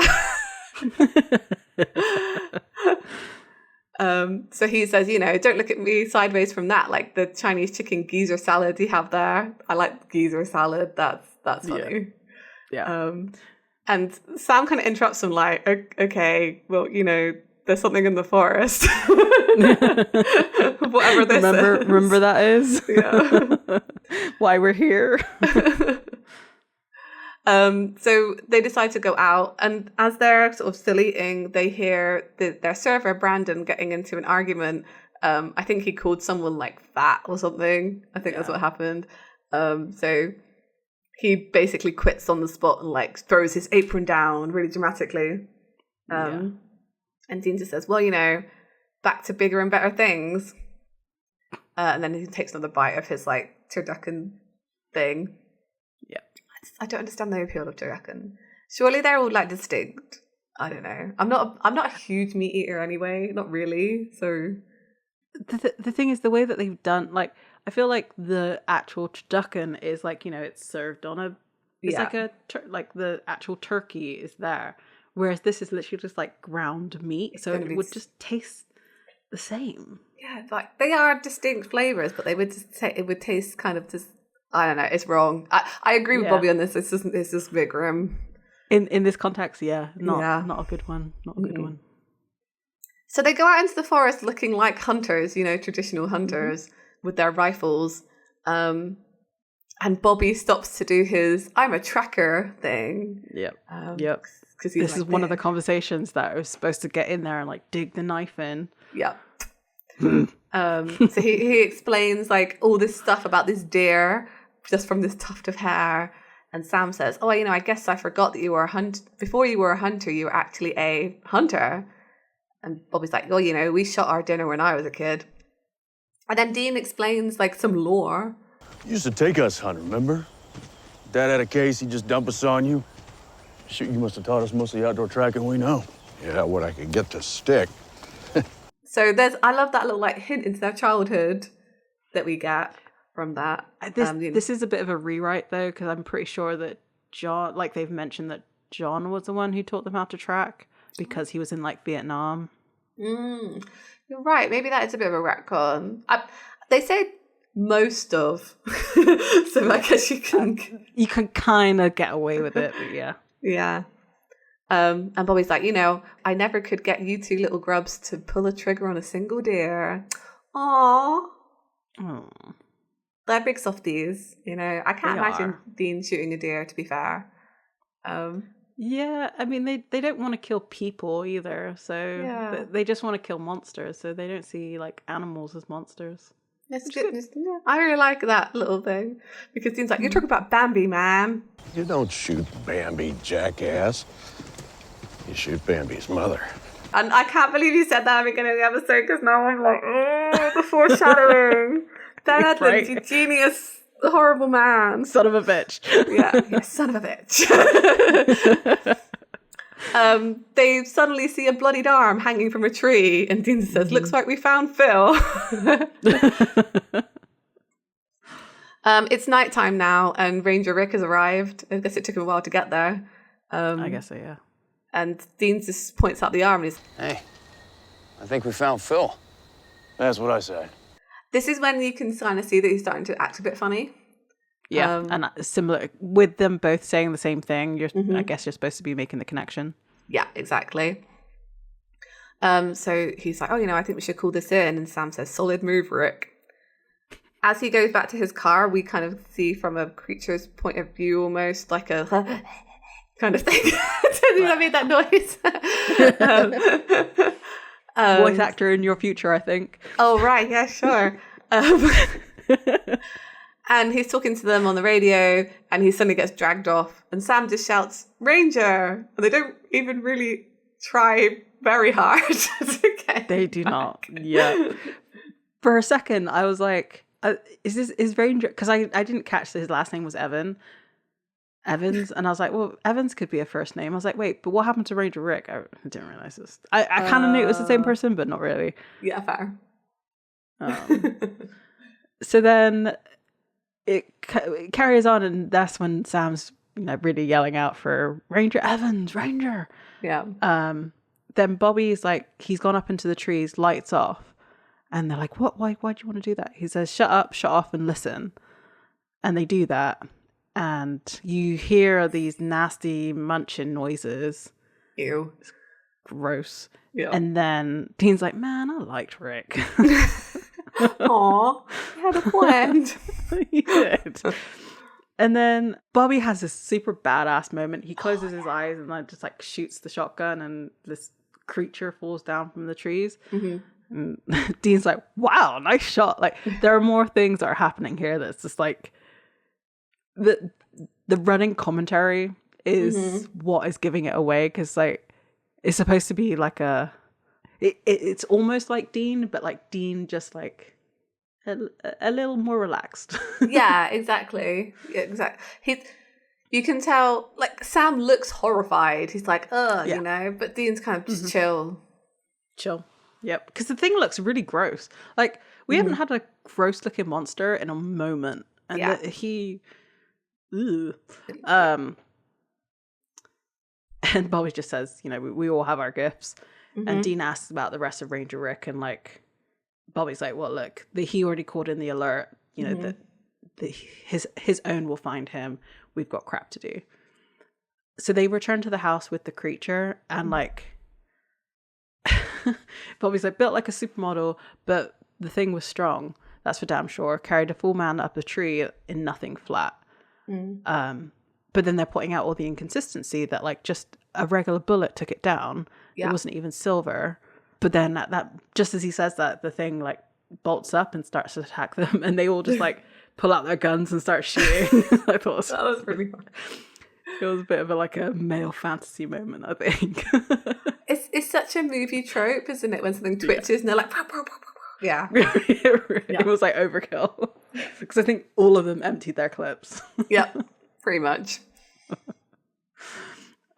So he says, don't look at me sideways from that, like the Chinese chicken geezer salad you have there. I like geezer salad. That's funny. Yeah. And Sam kind of interrupts him like, okay, well, there's something in the forest. Whatever this is. Remember that is? Yeah. Why we're here. So they decide to go out, and as they're sort of still eating, they hear their server, Brandon, getting into an argument. I think he called someone like fat or something. I think that's what happened. So he basically quits on the spot and like throws his apron down really dramatically. And Dean just says, well, back to bigger and better things. And then he takes another bite of his like turducken thing. Yeah. I don't understand the appeal of turducken. Surely they're all like distinct. I don't know. I'm not a huge meat eater anyway. Not really. So the thing is, the way that they've done, like, I feel like the actual turducken is like, it's served on a, it's like a, like the actual turkey is there. Whereas this is literally just like ground meat. So it would just taste the same. Yeah, like they are distinct flavors, but they would just it would taste kind of just, I don't know, it's wrong. I agree with Bobby on this. It's just a bit grim. In this context, not a good one. Not a good one. So they go out into the forest looking like hunters, traditional hunters with their rifles. And Bobby stops to do his "I'm a tracker" thing. Yep. Because this is one of the conversations that I was supposed to get in there and like dig the knife in. Yep. So he explains like all this stuff about this deer just from this tuft of hair, and Sam says, "Oh, I guess I forgot that you were a hunter. Before you were a hunter, you were actually a hunter." And Bobby's like, "Oh, we shot our dinner when I was a kid." And then Dean explains like some lore. You used to take us hunting, remember? Dad had a case, he'd just dump us on you. Shoot, you must have taught us most of the outdoor tracking we know. Yeah, what I could get to stick. So I love that little like hint into their childhood that we get from that. This is a bit of a rewrite though, because I'm pretty sure that John, like they've mentioned that John was the one who taught them how to track because he was in like Vietnam. You're right. Maybe that is a bit of a retcon. They say most of, so I guess you can kind of get away with it, but yeah. Yeah. And Bobby's like, I never could get you two little grubs to pull a trigger on a single deer. Aww. They're big softies, I can't imagine Dean shooting a deer, to be fair. Yeah, I mean, they don't want to kill people either, so they just want to kill monsters, so they don't see like animals as monsters. I really like that little thing, because Dean's like, you're talking about Bambi, man. You don't shoot Bambi, jackass. You shoot Bambi's mother. And I can't believe you said that at the beginning of the episode, because now I'm like, the foreshadowing. Ben Edlund, you genius, horrible man. Son of a bitch. Yeah, son of a bitch. They suddenly see a bloodied arm hanging from a tree, and Dean says, looks like we found Phil. It's nighttime now, and Ranger Rick has arrived. I guess it took him a while to get there. I guess so, yeah. And Dean just points out the arm and he's, hey, I think we found Phil. That's what I said. This is when you can kind of see that he's starting to act a bit funny. Yeah, and similar with them both saying the same thing. I guess you're supposed to be making the connection. Yeah, exactly. So he's like, I think we should call this in. And Sam says, solid move, Rick. As he goes back to his car, we kind of see from a creature's point of view, almost like a kind of thing. I made that noise. Voice actor in your future, I think. Oh, right. Yeah, sure. And he's talking to them on the radio, and he suddenly gets dragged off. And Sam just shouts, Ranger! And they don't even really try very hard to get They do back. not. Yeah. For a second, I was like, is Ranger, because I didn't catch that his last name was Evans, and I was like, well, Evans could be a first name. I was like, wait, but what happened to Ranger Rick? I didn't realize this. I kind of knew it was the same person, but not really. Yeah, fair. So then it carries on, and that's when Sam's really yelling out for Ranger Evans, Ranger. Yeah. Then Bobby's like, he's gone up into the trees, lights off, and they're like, what? Why do you want to do that? He says, shut up, shut off, and listen. And they do that, and you hear these nasty munching noises. Ew. It's gross. Yeah. And then Dean's like, man, I liked Rick. Aw, he had a blend. He did. And then Bobby has this super badass moment. He closes his eyes and then just like shoots the shotgun, and this creature falls down from the trees. And Dean's like, wow, nice shot. Like, there are more things that are happening here that's just like the running commentary is what is giving it away, because like it's supposed to be like it's almost like Dean, but like Dean just like a little more relaxed. Yeah, exactly. Yeah, exactly. You can tell, like, Sam looks horrified. He's like, but Dean's kind of just chill. Yep. Because the thing looks really gross. Like, we haven't had a gross looking monster in a moment. And and Bobby just says, we all have our gifts. And Dean asks about the rest of Ranger Rick, and like Bobby's like, well, look, he already called in the alert, that his own will find him. We've got crap to do. So they return to the house with the creature, and like Bobby's like, built like a supermodel, but the thing was strong. That's for damn sure. Carried a full man up a tree in nothing flat. But then they're pointing out all the inconsistency, that like just a regular bullet took it down. It wasn't even silver. But then just as he says that, the thing like bolts up and starts to attack them, and they all just like pull out their guns and start shooting. I thought that was really fun. It was a bit of a male fantasy moment, I think. It's such a movie trope, isn't it? When something twitches and they're like, pow, pow, pow, pow, pow. Yeah. It was like overkill. Because I think all of them emptied their clips. Yeah, pretty much.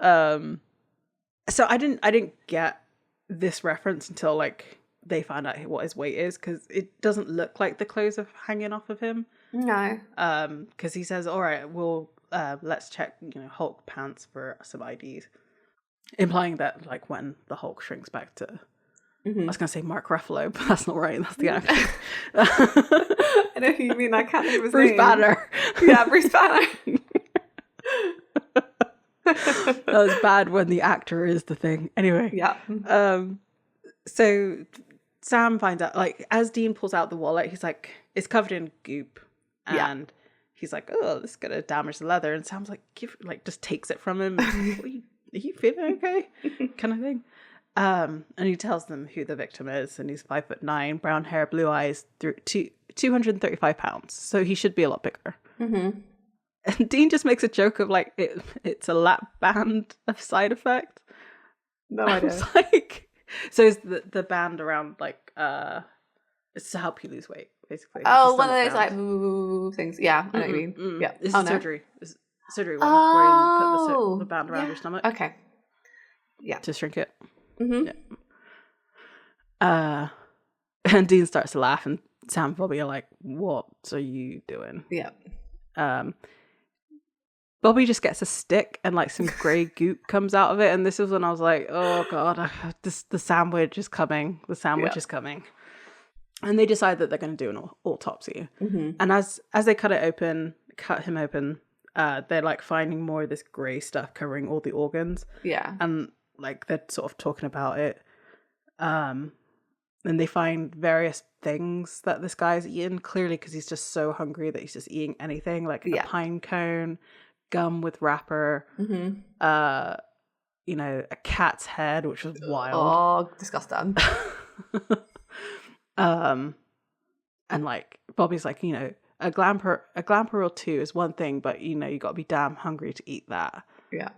So I didn't get this reference until like they found out what his weight is, because it doesn't look like the clothes are hanging off of him. No. Because he says, all right, we'll let's check Hulk pants for some IDs, implying that like when the Hulk shrinks back to I was gonna say Mark Ruffalo, but that's not right. That's the actor. I know who you mean. I can't think of his Bruce name. Banner. Yeah, Bruce Banner. That was bad when the actor is the thing. Anyway. Yeah. So Sam finds out, like, as Dean pulls out the wallet, he's like, it's covered in goop. And he's like, oh, this is going to damage the leather. And Sam's like, just takes it from him. Are you feeling okay? Kind of thing. And he tells them who the victim is. And he's 5'9", brown hair, blue eyes, 235 pounds. So he should be a lot bigger. And Dean just makes a joke of like, it's a lap band of side effect. No idea. Like, so it's the band around like it's to help you lose weight, basically. Oh, one of those like ooh things. Yeah, I know what you mean. Yeah, this is surgery. It's surgery one where you put the band around your stomach. Okay. Yeah, to shrink it. Yeah. And Dean starts to laugh, and Sam and Bobby are like, "What are you doing?" Yeah. Bobby just gets a stick and like some grey goop comes out of it, and this is when I was like, oh god, the sandwich is coming. The sandwich is coming. And they decide that they're going to do an autopsy. And as they cut him open, they're like finding more of this grey stuff covering all the organs. Yeah. And like they're sort of talking about it. And they find various things that this guy's eaten, clearly because he's just so hungry that he's just eating anything, like a pine cone, gum with wrapper, a cat's head, which was wild. Oh, disgusting. And like Bobby's like, a glamper or two is one thing, but you got to be damn hungry to eat that. Yeah.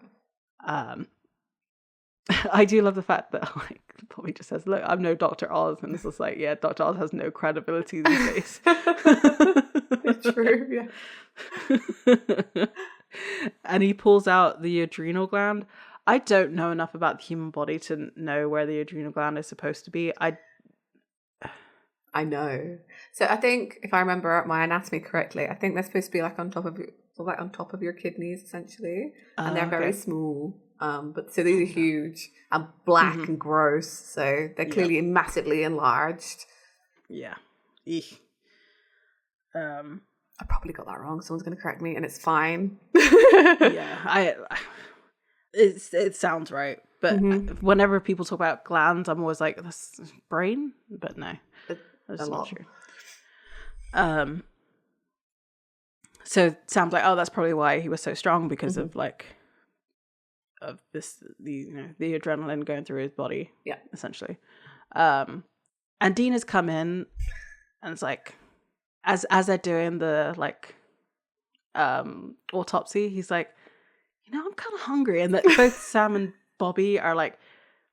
I do love the fact that like Bobby just says, "Look, I'm no Dr. Oz," and it's just like, yeah, Dr. Oz has no credibility these days. True, yeah. And he pulls out the adrenal gland. I don't know enough about the human body to know where the adrenal gland is supposed to be. I know. So I think if I remember my anatomy correctly, I think they're supposed to be like on top of your kidneys essentially, and they're very small. But so these are huge and black and gross. So they're clearly massively enlarged. Yeah. Eek. I probably got that wrong. Someone's going to correct me, and it's fine. Yeah, it sounds right, but whenever people talk about glands, I'm always like, that's brain, but no, that's not true. So Sam's like, oh, that's probably why he was so strong, because of like of this, the adrenaline going through his body, essentially. And Dean has come in, and it's like, as they're doing the like autopsy, he's like, I'm kind of hungry, and that both Sam and Bobby are like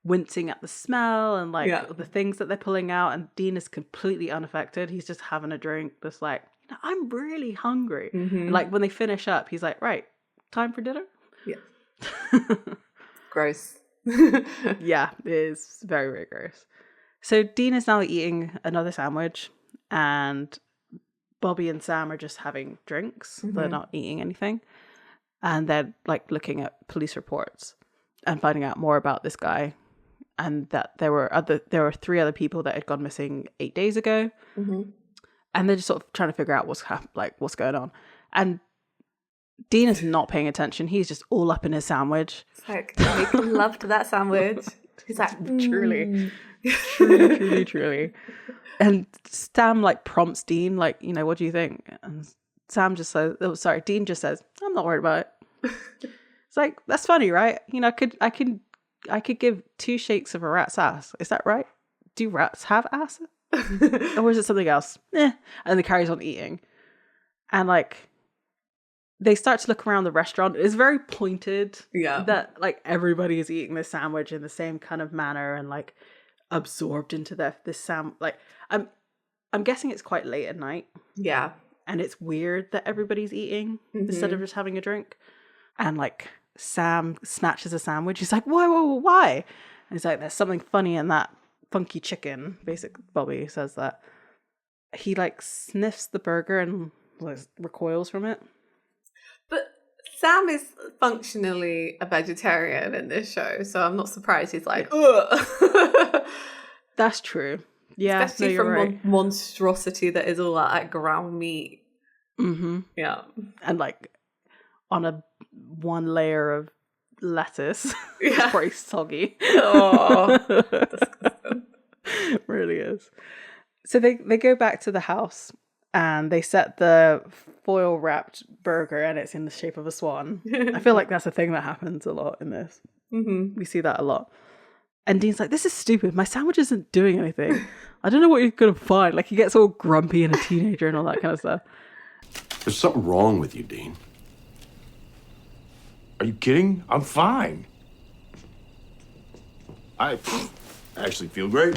wincing at the smell and like the things that they're pulling out, and Dean is completely unaffected. He's just having a drink, just like, I'm really hungry. And like when they finish up, he's like, right, time for dinner. Gross. Yeah, it is very, very gross. So Dean is now eating another sandwich, and Bobby and Sam are just having drinks. They're not eating anything. And they're like looking at police reports and finding out more about this guy, and that there were 3 other people that had gone missing 8 days ago. And they're just sort of trying to figure out what's going on. And Dean is not paying attention. He's just all up in his sandwich. It's like, making love to that sandwich. He's like, truly. And Sam like prompts Dean, like, what do you think? And Sam just says, Dean just says, I'm not worried about it. It's like, that's funny, right? I could give 2 shakes of a rat's ass. Is that right? Do rats have ass? Or is it something else? And he carries on eating. And like, they start to look around the restaurant. It's very pointed that like everybody is eating this sandwich in the same kind of manner and like absorbed into this like I'm guessing it's quite late at night. Yeah. And it's weird that everybody's eating instead of just having a drink. And like Sam snatches a sandwich. He's like, whoa, why? And he's like, there's something funny in that funky chicken. Basically, Bobby says that. He like sniffs the burger and like, recoils from it. But Sam is functionally a vegetarian in this show, so I'm not surprised he's like, ugh. That's true. Yeah, especially from monstrosity that is all that like, ground meat. Yeah, and like on one layer of lettuce. It's pretty soggy. Oh, disgusting. Really is. So they go back to the house and they set the foil wrapped burger, and it's in the shape of a swan. I feel like that's a thing that happens a lot in this. We see that a lot. And Dean's like, this is stupid. My sandwich isn't doing anything. I don't know what you're going to find. Like, he gets all grumpy and a teenager and all that kind of stuff. There's something wrong with you, Dean. Are you kidding? I'm fine. I actually feel great.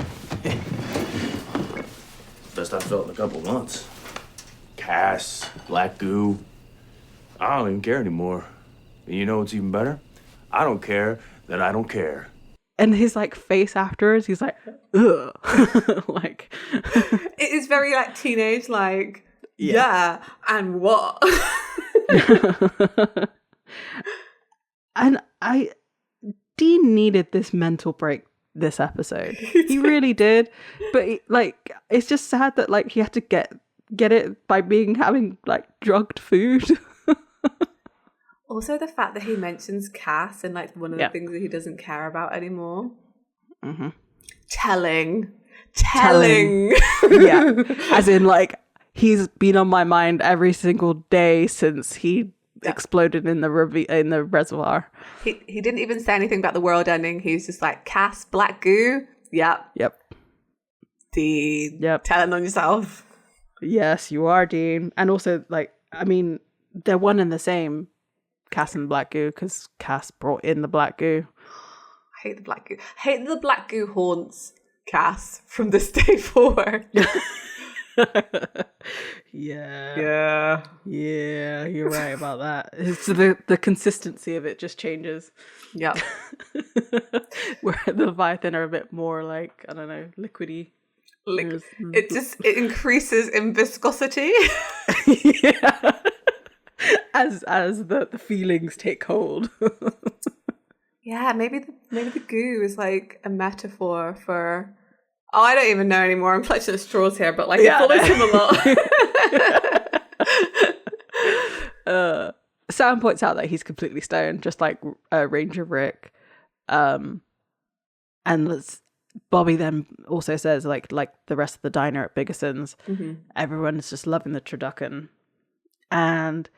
Best I've felt in a couple months. Cass, black goo. I don't even care anymore. And you know what's even better? I don't care that I don't care. And his like face afterwards, he's like, ugh. Like it is very like teenage, like yeah and what? And Dean needed this mental break this episode. He really did. But like, it's just sad that like he had to get it by having like drugged food. Also, the fact that he mentions Cass and like one of the things that he doesn't care about anymore. Telling. Yeah, as in like he's been on my mind every single day since he exploded in the reservoir. He didn't even say anything about the world ending. He was just like, Cass, black goo. Yep. Dean. Yep. Telling on yourself. Yes, you are, Dean. And also, like, I mean, they're one and the same, Cass and black goo, because Cass brought in the black goo. hate the black goo. Hate that the black goo haunts Cass from this day forward. Yeah, you're right about that. It's the consistency of it just changes. Yeah. Where the Leviathan are a bit more like, I don't know, liquidy. It increases in viscosity. Yeah. As the feelings take hold. Yeah, maybe the goo is like a metaphor for. Oh, I don't even know anymore. I'm clutching at straws here, but like it follows him a lot. Sam points out that he's completely stoned, just like Ranger Rick. And Bobby then also says, like the rest of the diner at Biggerson's, everyone's just loving the turducken. And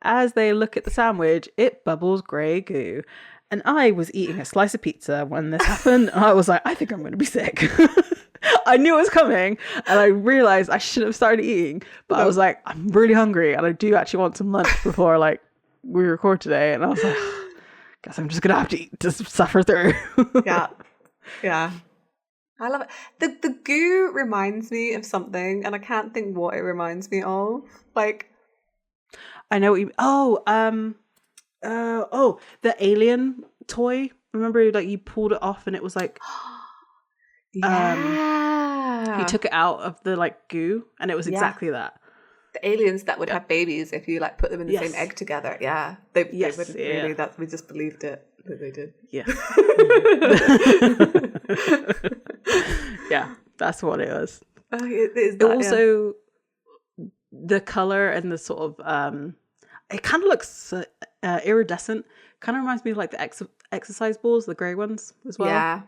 as they look at the sandwich, it bubbles grey goo. And I was eating a slice of pizza when this happened. And I was like, I think I'm going to be sick. I knew it was coming. And I realized I shouldn't have started eating. But I was like, I'm really hungry. And I do actually want some lunch before like we record today. And I was like, guess I'm just going to have to eat to suffer through. Yeah. I love it. The goo reminds me of something. And I can't think what it reminds me of. Like, I know what you mean. The alien toy. Remember, like you pulled it off, and it was like, yeah. he took it out of the like goo, and it was exactly that. The aliens that would have babies if you like put them in the same egg together. Yeah, they wouldn't really. That we just believed it that they did. Yeah, yeah, that's what it was. It is. It also the color and the sort of it kind of looks iridescent. Kind of reminds me of like the exercise balls, the grey ones as well. Yeah,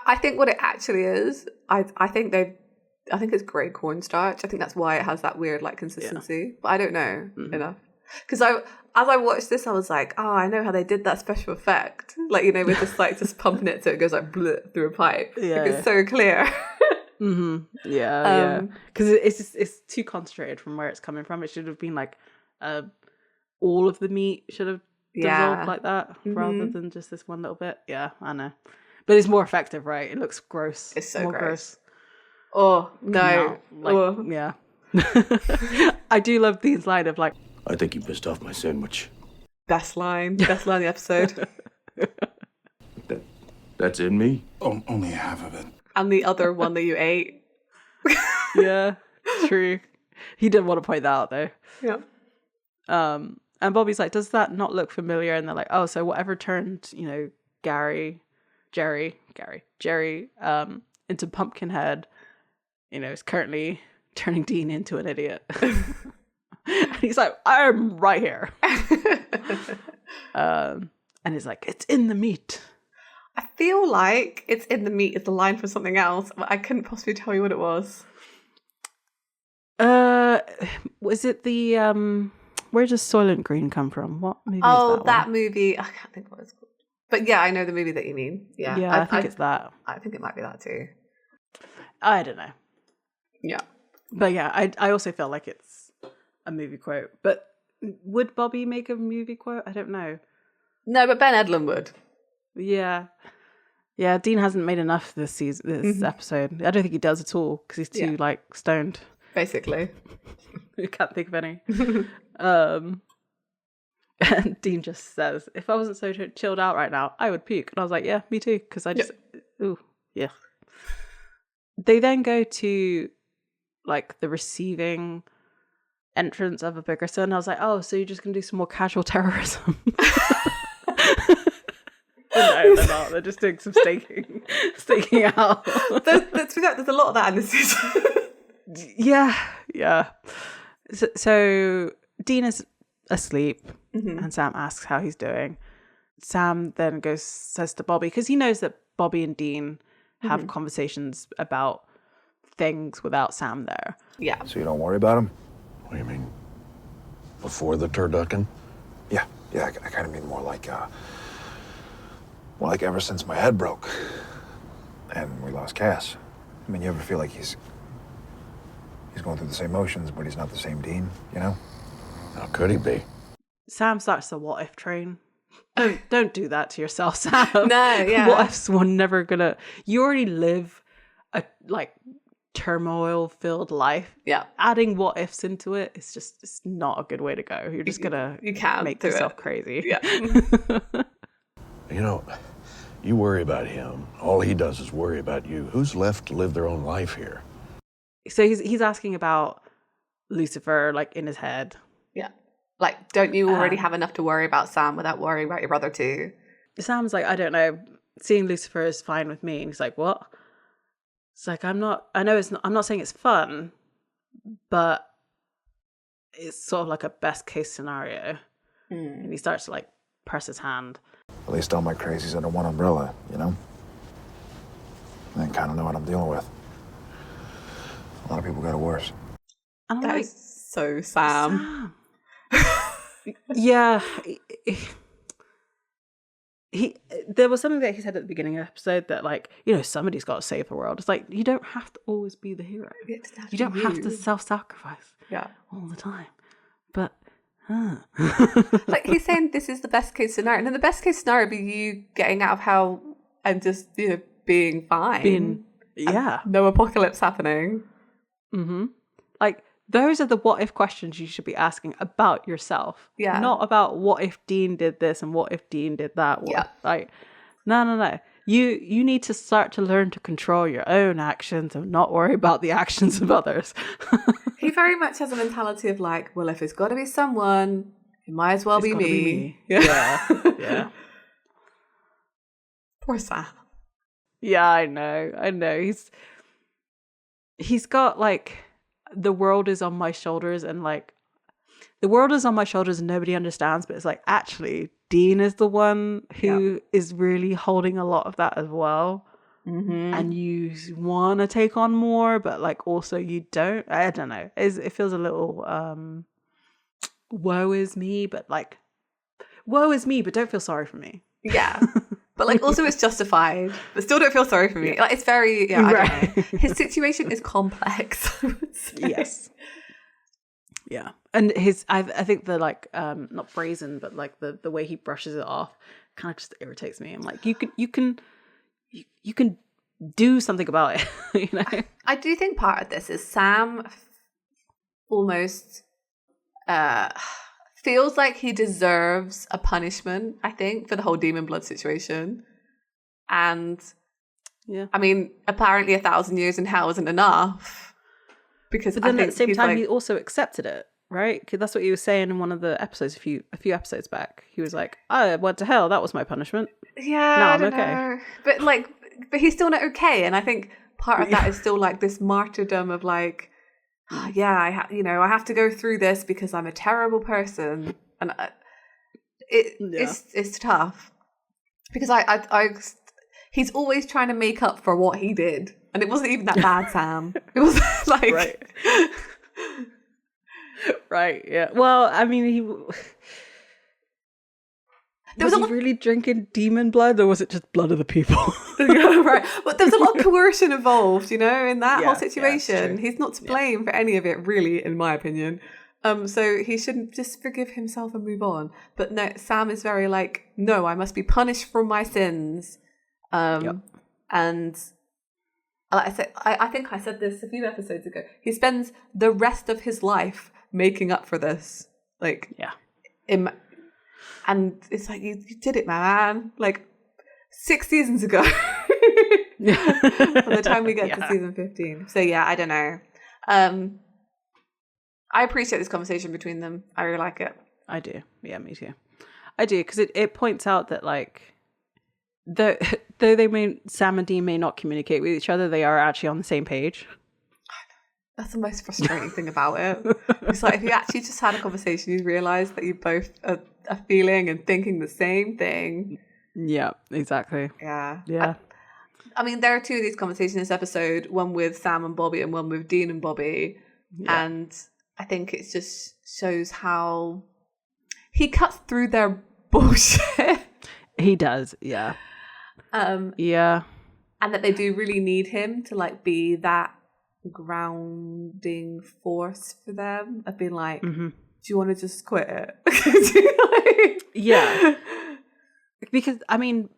I think what it actually is, I think it's grey cornstarch. I think that's why it has that weird like consistency. But I don't know enough because as I watched this, I was like, oh, I know how they did that special effect, like with just like just pumping it so it goes like bleh through a pipe. Yeah, it's so clear. Yeah, because it's too concentrated from where it's coming from. It should have been like all of the meat should have dissolved like that rather than just this one little bit. Yeah, I know, but it's more effective, right? It looks gross. It's so more gross. Oh no! Yeah. I do love these line of like, I think you pissed off my sandwich. Best line of the episode. That's in me? Only half of it. And the other one that you ate. Yeah, true. He did want to point that out though. Yeah. And Bobby's like, does that not look familiar? And they're like, oh, so whatever turned, Jerry, into Pumpkinhead, is currently turning Dean into an idiot. And he's like, I'm right here. And he's like, it's in the meat. I feel like it's in the meat is the line for something else, but I couldn't possibly tell you what it was. Was it the where does Soylent Green come from? What movie is that movie. I can't think what it's called. But yeah, I know the movie that you mean. Yeah. Yeah, I think it's that. I think it might be that too. I don't know. Yeah. But yeah, I also feel like it's a movie quote. But would Bobby make a movie quote? I don't know. No, but Ben Edlund would. Yeah. Yeah, Dean hasn't made enough this season, this episode. I don't think he does at all because he's too like stoned. Basically. I can't think of any. And Dean just says, if I wasn't so chilled out right now, I would puke. And I was like, yeah, me too. Because I just, yeah. They then go to like the receiving entrance of a Bickerson. I was like, oh, so you're just going to do some more casual terrorism? No, they're not. They're just doing some staking out. There's a lot of that in this season. Yeah. So Dean is asleep, and Sam asks how he's doing. Sam then says to Bobby, because he knows that Bobby and Dean have conversations about things without Sam there. Yeah. So you don't worry about him? What do you mean? Before the turducken? Yeah, I kind of mean more like ever since my head broke and we lost Cass. I mean, you ever feel like he's going through the same motions, but he's not the same Dean, How could he be? Sam starts the what if train Don't do that to yourself, Sam. No, yeah. What if's one never gonna? You already live a like turmoil-filled life. Yeah. Adding what ifs into it is just it's not a good way to go. You're just gonna You can't make do yourself it. crazy. Yeah. You know, you worry about him. All he does is worry about you. Who's left to live their own life here? So he's asking about Lucifer, like in his head. Yeah. Like, don't you already have enough to worry about, Sam, without worrying about your brother too? Sam's like, I don't know. Seeing Lucifer is fine with me. And he's like, what? It's like, I'm not saying it's fun, but it's sort of like a best case scenario. And he starts to like press his hand. At least all my crazies under one umbrella, you know? I kind of know what I'm dealing with. A lot of people got it worse. And I'm That like, is so Sam. Yeah. There was something that he said at the beginning of the episode that, like, you know, somebody's got to save the world. It's like, you don't have to always be the hero. You don't have to self-sacrifice all the time. But, Like, he's saying this is the best case scenario. And then the best case scenario would be you getting out of hell and just, you know, being fine. No apocalypse happening. Mm-hmm. Like, those are the what if questions you should be asking about yourself. Yeah. Not about what if Dean did this and what if Dean did that. Yeah. Like, no. You need to start to learn to control your own actions and not worry about the actions of others. He very much has a mentality of like, well, if it's got to be someone, it might as well It's be gotta me. be me. Yeah. Poor Sam. Yeah, I know. He's got like the world is on my shoulders and like the world is on my shoulders and nobody understands, but it's like actually Dean is the one who is really holding a lot of that as well. Mm-hmm. And you want to take on more, but like also you don't. I don't know. It feels a little woe is me, but like woe is me, but don't feel sorry for me. Yeah. But like also it's justified, but still don't feel sorry for me. Like it's very, I don't know. His situation is complex, I would say. Yes. Yeah. And I think the like, not brazen, but like the way he brushes it off kind of just irritates me. I'm like, you can do something about it, you know? I do think part of this is Sam almost feels like he deserves a punishment, I think, for the whole demon blood situation. And Yeah. I mean, apparently 1,000 years in hell isn't enough. Because But then I think at the same he's time, like, he also accepted it, right? Because that's what he was saying in one of the episodes a few episodes back. He was like, I went to hell. That was my punishment. yeah, No, I I'm don't okay. know. But he's still not okay. And I think part of that is still like this martyrdom of like, I have to go through this because I'm a terrible person. And it's tough. Because he's always trying to make up for what he did. And it wasn't even that bad, Sam. It was like... Right. Right, yeah. Well, I mean, was he really drinking demon blood, or was it just blood of the people? Right. But there's a lot of coercion involved, you know, in that whole Yeah, situation. it's He's not to blame for any of it, really, in my opinion. So he shouldn't just forgive himself and move on. But no, Sam is very like, no, I must be punished for my sins. And I think I said this a few episodes ago. He spends the rest of his life making up for this. Like, and it's like, you did it, man. Like, 6 seasons ago. By the time we get to season 15. So yeah, I don't know. I appreciate this conversation between them. I really like it. I do. Yeah, me too. I do, because it points out that like though Sam and Dean may not communicate with each other, they are actually on the same page. That's the most frustrating thing about it. It's like if you actually just had a conversation, you realise that you both are feeling and thinking the same thing. Yeah, exactly. Yeah. I mean, there are two of these conversations in this episode, one with Sam and Bobby and one with Dean and Bobby. Yeah. And I think it just shows how he cuts through their bullshit. He does, yeah. Yeah. And that they do really need him to like be that grounding force for them. I've been like, do you want to just quit it? because I mean,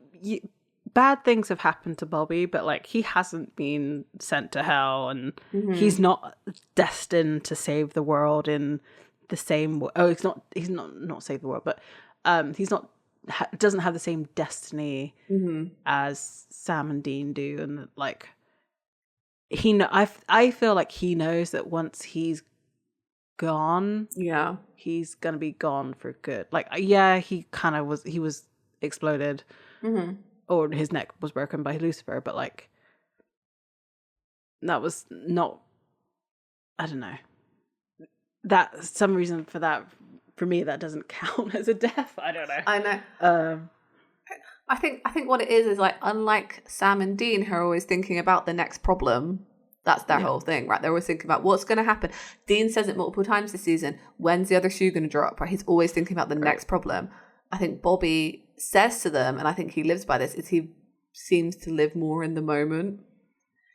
bad things have happened to Bobby, but like he hasn't been sent to hell, and he's not destined to save the world in the same way. Oh, he's not save the world, but he's not doesn't have the same destiny as Sam and Dean do, and like I feel like he knows that once he's gone, he's gonna be gone for good. Like, yeah, he was exploded, or his neck was broken by Lucifer, but like that was not, I don't know, that some reason for that, for me, that doesn't count as a death. I don't know. I know. I think what it is like, unlike Sam and Dean, who are always thinking about the next problem. That's their whole thing, right? They're always thinking about what's going to happen. Dean says it multiple times this season. When's the other shoe going to drop? Right? He's always thinking about the next problem. I think Bobby says to them, and I think he lives by this, is he seems to live more in the moment.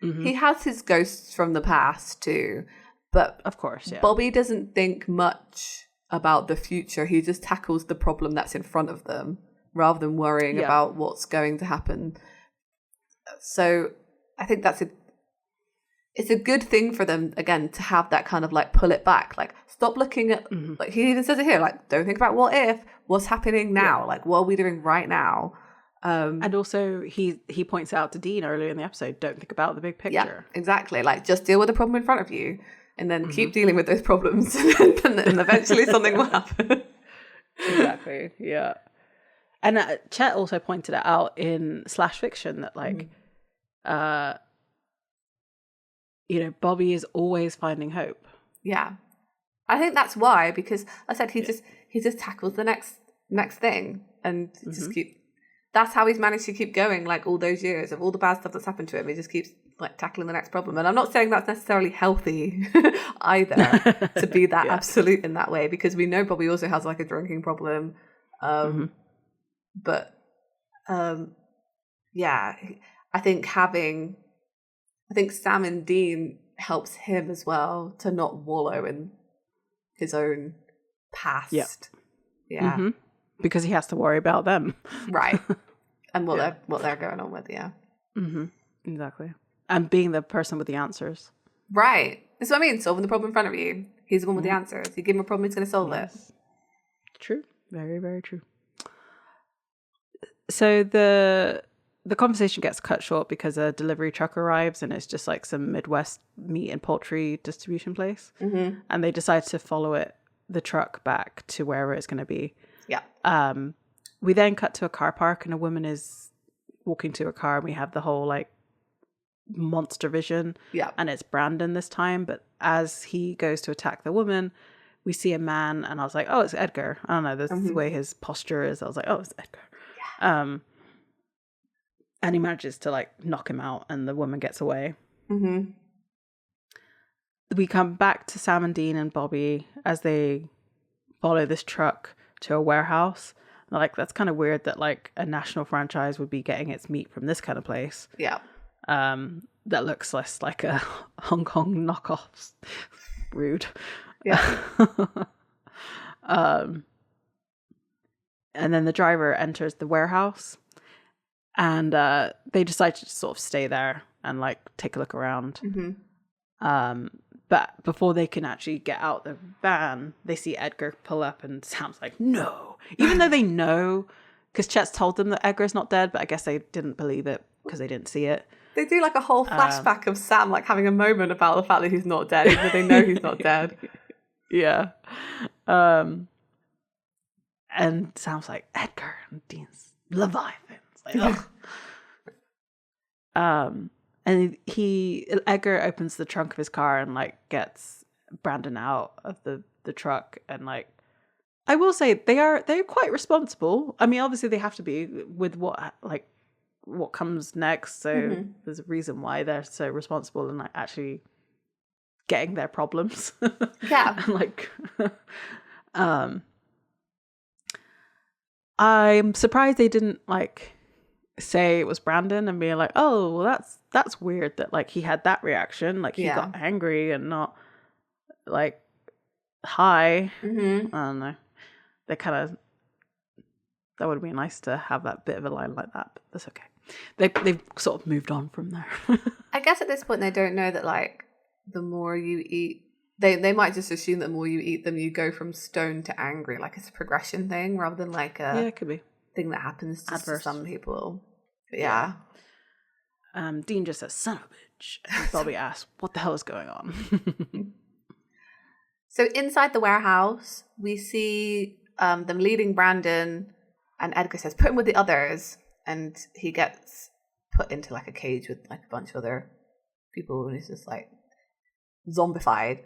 He has his ghosts from the past too, but of course, Bobby doesn't think much about the future. He just tackles the problem that's in front of them rather than worrying about what's going to happen. So I think it's a good thing for them, again, to have that kind of like pull it back, like stop looking at, like he even says it here, like don't think about what if, what's happening now, like what are we doing right now. And also he points out to Dean earlier in the episode, don't think about the big picture. Yeah, exactly. Like just deal with the problem in front of you and then keep dealing with those problems and eventually something will happen. Exactly, yeah. And Chet also pointed it out in Slash Fiction that like, you know, Bobby is always finding hope. Yeah. I think that's why, because I said he just tackles the next thing and just that's how he's managed to keep going, like all those years of all the bad stuff that's happened to him. He just keeps like tackling the next problem. And I'm not saying that's necessarily healthy either to be that absolute in that way, because we know Bobby also has like a drinking problem. But yeah, I think Sam and Dean helps him as well to not wallow in his own past. Yeah. Because he has to worry about them. Right. And what they're going on with, Exactly. And being the person with the answers. Right. That's what I mean. Solving the problem in front of you. He's the one with the answers. You give him a problem, he's going to solve it. True. Very, very true. So the conversation gets cut short because a delivery truck arrives and it's just like some Midwest meat and poultry distribution place. And they decide to follow the truck back to wherever it's going to be. Yeah. We then cut to a car park and a woman is walking to a car and we have the whole like monster vision. Yeah. And it's Brandon this time. But as he goes to attack the woman, we see a man and I was like, oh, it's Edgar. I don't know. That's the way his posture is. I was like, oh, it's Edgar. Yeah. And he manages to like knock him out and the woman gets away. We come back to Sam and Dean and Bobby as they follow this truck to a warehouse. Like, that's kind of weird that like a national franchise would be getting its meat from this kind of place. Yeah. That looks less like a Hong Kong knockoff. Rude. Yeah. And then the driver enters the warehouse and they decide to just sort of stay there and like take a look around. But before they can actually get out the van, they see Edgar pull up and Sam's like, no. Even though they know, because Chet's told them that Edgar's not dead, but I guess they didn't believe it because they didn't see it. They do like a whole flashback of Sam like having a moment about the fact that he's not dead, even though they know he's not dead. Yeah. And Sam's like, Edgar, and Dean's Leviathan. It's like, ugh. And Edgar opens the trunk of his car and like gets Brandon out of the truck, and like I will say they're quite responsible. I mean, obviously they have to be with what comes next. So there's a reason why they're so responsible and like actually getting their problems. Yeah. And like I'm surprised they didn't like say it was Brandon and be like, oh, well, that's weird that like he had that reaction, like he got angry and not like high. I don't know. They kind of That would be nice to have that bit of a line like that, but that's okay. They've sort of moved on from there. I guess at this point they don't know that like the more you eat, they might just assume that the more you eat them, you go from stoned to angry. Like it's a progression thing rather than like a it could be thing that happens just to adverse. some people. But yeah. Dean just says, "Son of a bitch," and Bobby asks, "What the hell is going on?" So inside the warehouse, we see them leading Brandon, and Edgar says, "Put him with the others," and he gets put into like a cage with like a bunch of other people, and he's just like zombified.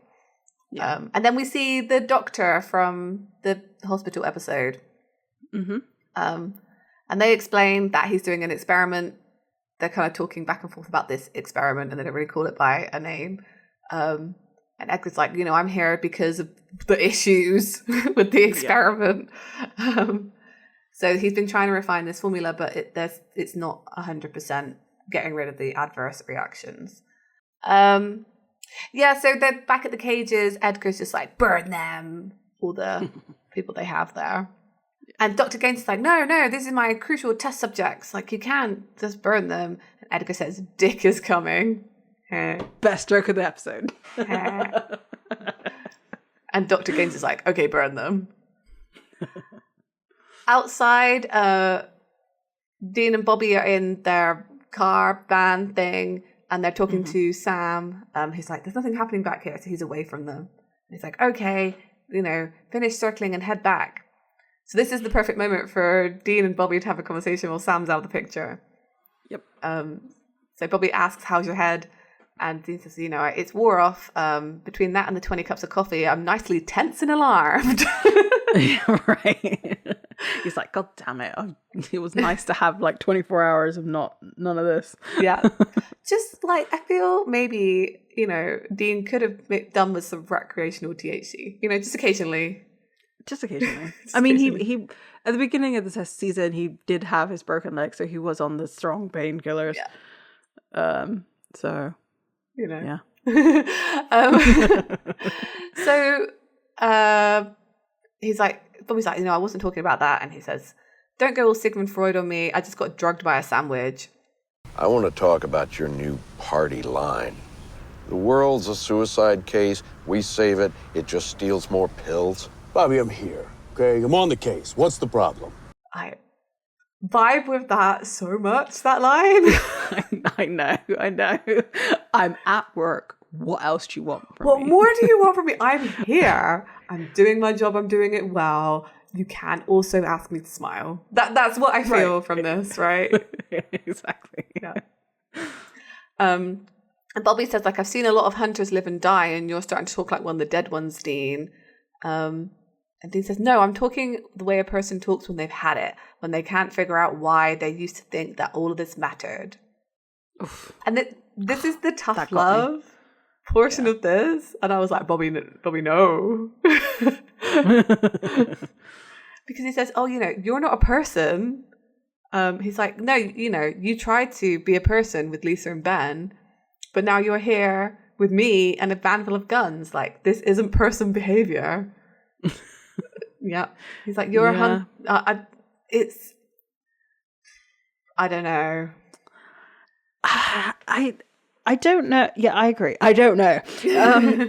Yeah. And then we see the doctor from the hospital episode. Mm-hmm. And they explain that he's doing an experiment. They're kind of talking back and forth about this experiment, and they don't really call it by a name. And Edgar's like, I'm here because of the issues with the experiment. Yeah. So he's been trying to refine this formula, but it's not 100% getting rid of the adverse reactions. Yeah, so they're back at the cages. Edgar's just like, burn them, all the people they have there. And Dr. Gaines is like, no, this is my crucial test subjects. Like, you can't just burn them. And Edgar says, Dick is coming. Best joke of the episode. And Dr. Gaines is like, okay, burn them. Outside, Dean and Bobby are in their car van thing, and they're talking to Sam. He's like, there's nothing happening back here, so he's away from them. And he's like, okay, finish circling and head back. So this is the perfect moment for Dean and Bobby to have a conversation while Sam's out of the picture. Yep. So Bobby asks, how's your head? And Dean says, it's wore off. Between that and the 20 cups of coffee, I'm nicely tense and alarmed. Right. He's like, God damn it. It was nice to have like 24 hours of none of this. Yeah. Just like, I feel maybe, Dean could have done with some recreational THC, just occasionally. Just occasionally. I mean, he at the beginning of the test season, he did have his broken leg, so he was on the strong painkillers. Yeah. So, yeah. So, he's like, Bobby's like, I wasn't talking about that. And he says, don't go all Sigmund Freud on me. I just got drugged by a sandwich. I want to talk about your new party line. The world's a suicide case. We save it. It just steals more pills. Bobby, I'm here, okay? I'm on the case. What's the problem? I vibe with that so much, that line. I know. I'm at work. What else do you want from me? What more do you want from me? I'm here. I'm doing my job. I'm doing it well. You can also ask me to smile. That's what I feel from this, right? Exactly. Yeah. And Bobby says, like, I've seen a lot of hunters live and die, and you're starting to talk like one of the dead ones, Dean. And Dean says, no, I'm talking the way a person talks when they've had it, when they can't figure out why they used to think that all of this mattered. Oof. And this is the tough love portion of this. And I was like, Bobby, no. Because he says, oh, you're not a person. He's like, no, you tried to be a person with Lisa and Ben, but now you're here with me and a van full of guns. Like, this isn't person behavior. Yeah. He's like, you're a it's, I don't know. I don't know. Yeah, I agree. I don't know.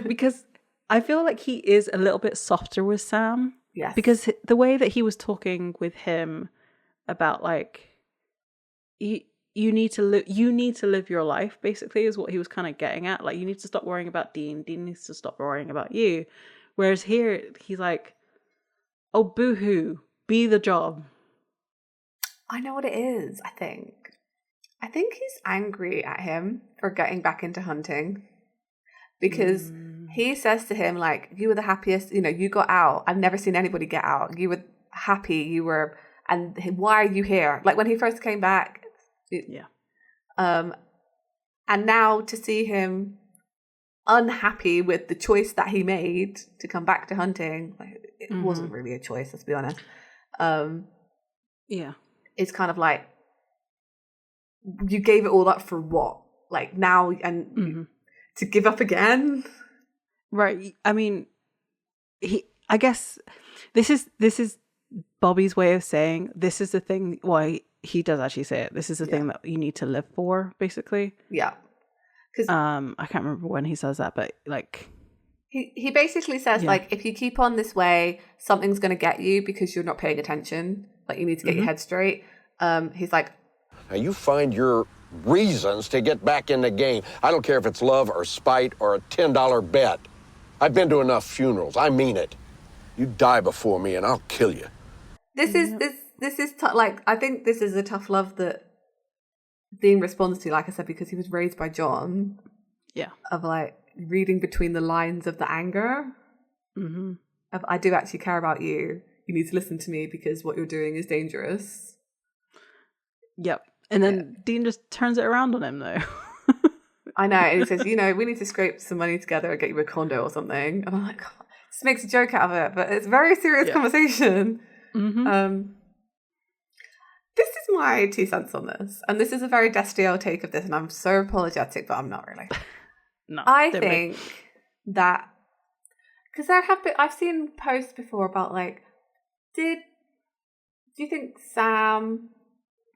Because I feel like he is a little bit softer with Sam. Yes. Because the way that he was talking with him about like, you need to live your life, basically, is what he was kind of getting at. Like, you need to stop worrying about Dean. Dean needs to stop worrying about you. Whereas here, he's like, oh, boo-hoo, be the job. I know what it is, I think. I think he's angry at him for getting back into hunting. Because he says to him, like, you were the happiest, you got out. I've never seen anybody get out. You were happy, and why are you here? Like, when he first came back. Yeah. And now to see him unhappy with the choice that he made to come back to hunting, like, it wasn't really a choice, let's be honest. Yeah. It's kind of like, you gave it all up for what? Like, now, and to give up again? Right. I mean, I guess this is Bobby's way of saying this is the thing. Well, he does actually say it. This is the thing that you need to live for, basically. Yeah. Because I can't remember when he says that, but like he basically says like, if you keep on this way, something's going to get you because you're not paying attention. Like you need to get your head straight. He's like, Now, you find your reasons to get back in the game. I don't care if it's love or spite or a $10 bet. I've been to enough funerals. I mean it. You die before me and I'll kill you. this is like, I think this is a tough love that Dean responds to, like I said, because he was raised by John. Yeah. Of like reading between the lines of the anger. Of, I do actually care about you. You need to listen to me because what you're doing is dangerous. Yep. And then Dean just turns it around on him, though. I know. And he says, you know, we need to scrape some money together and get you a condo or something. And I'm like, God, this makes a joke out of it, but it's a very serious conversation. This is my 2 cents on this. And this is a very Destiel take of this, and I'm so apologetic, but I'm not really. No, I think that, because I've seen posts before about like, do you think Sam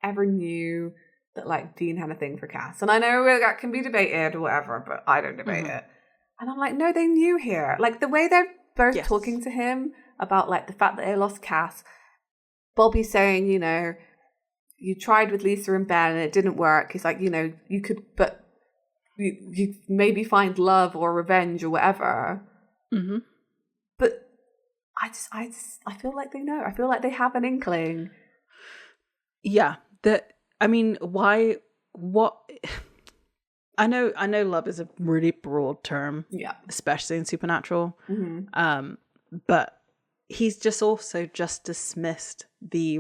ever knew that like Dean had a thing for Cass? And I know that can be debated or whatever, but I don't debate it. And I'm like, no, they knew here. Like the way they're both talking to him about like the fact that they lost Cass, Bobby saying, you know, you tried with Lisa and Ben and it didn't work. He's like, you know, you could, but you maybe find love or revenge or whatever. But I feel like they know. I feel like they have an inkling. Yeah. I mean, why? What? I know love is a really broad term. Yeah. Especially in Supernatural. But he's just also just dismissed the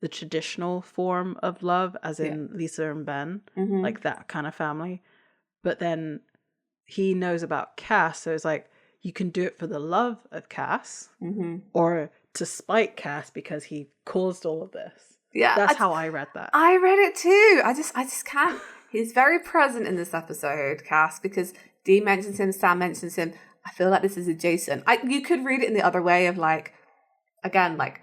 the traditional form of love, as in Lisa and Ben, like that kind of family. But then he knows about Cass, so it's like, you can do it for the love of Cass, or to spite Cass because he caused all of this. Yeah, that's how I read that. I read it too. I just can't. He's very present in this episode, Cass, because Dee mentions him, Sam mentions him. I feel like this is adjacent. You could read it in the other way of like, again, like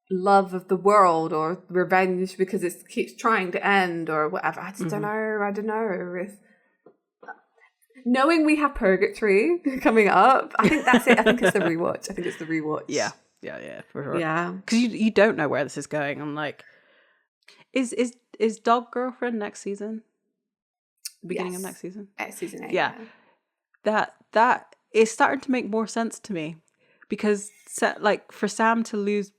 love of the world or revenge because it keeps trying to end or whatever. I just don't know. I don't know. Knowing we have Purgatory coming up, I think that's it. I think it's the rewatch. Yeah, for sure. Yeah, because you don't know where this is going. I'm like, is Dog Girlfriend next season? Beginning of next season? Season 8. Yeah. That is starting to make more sense to me, because like for Sam to lose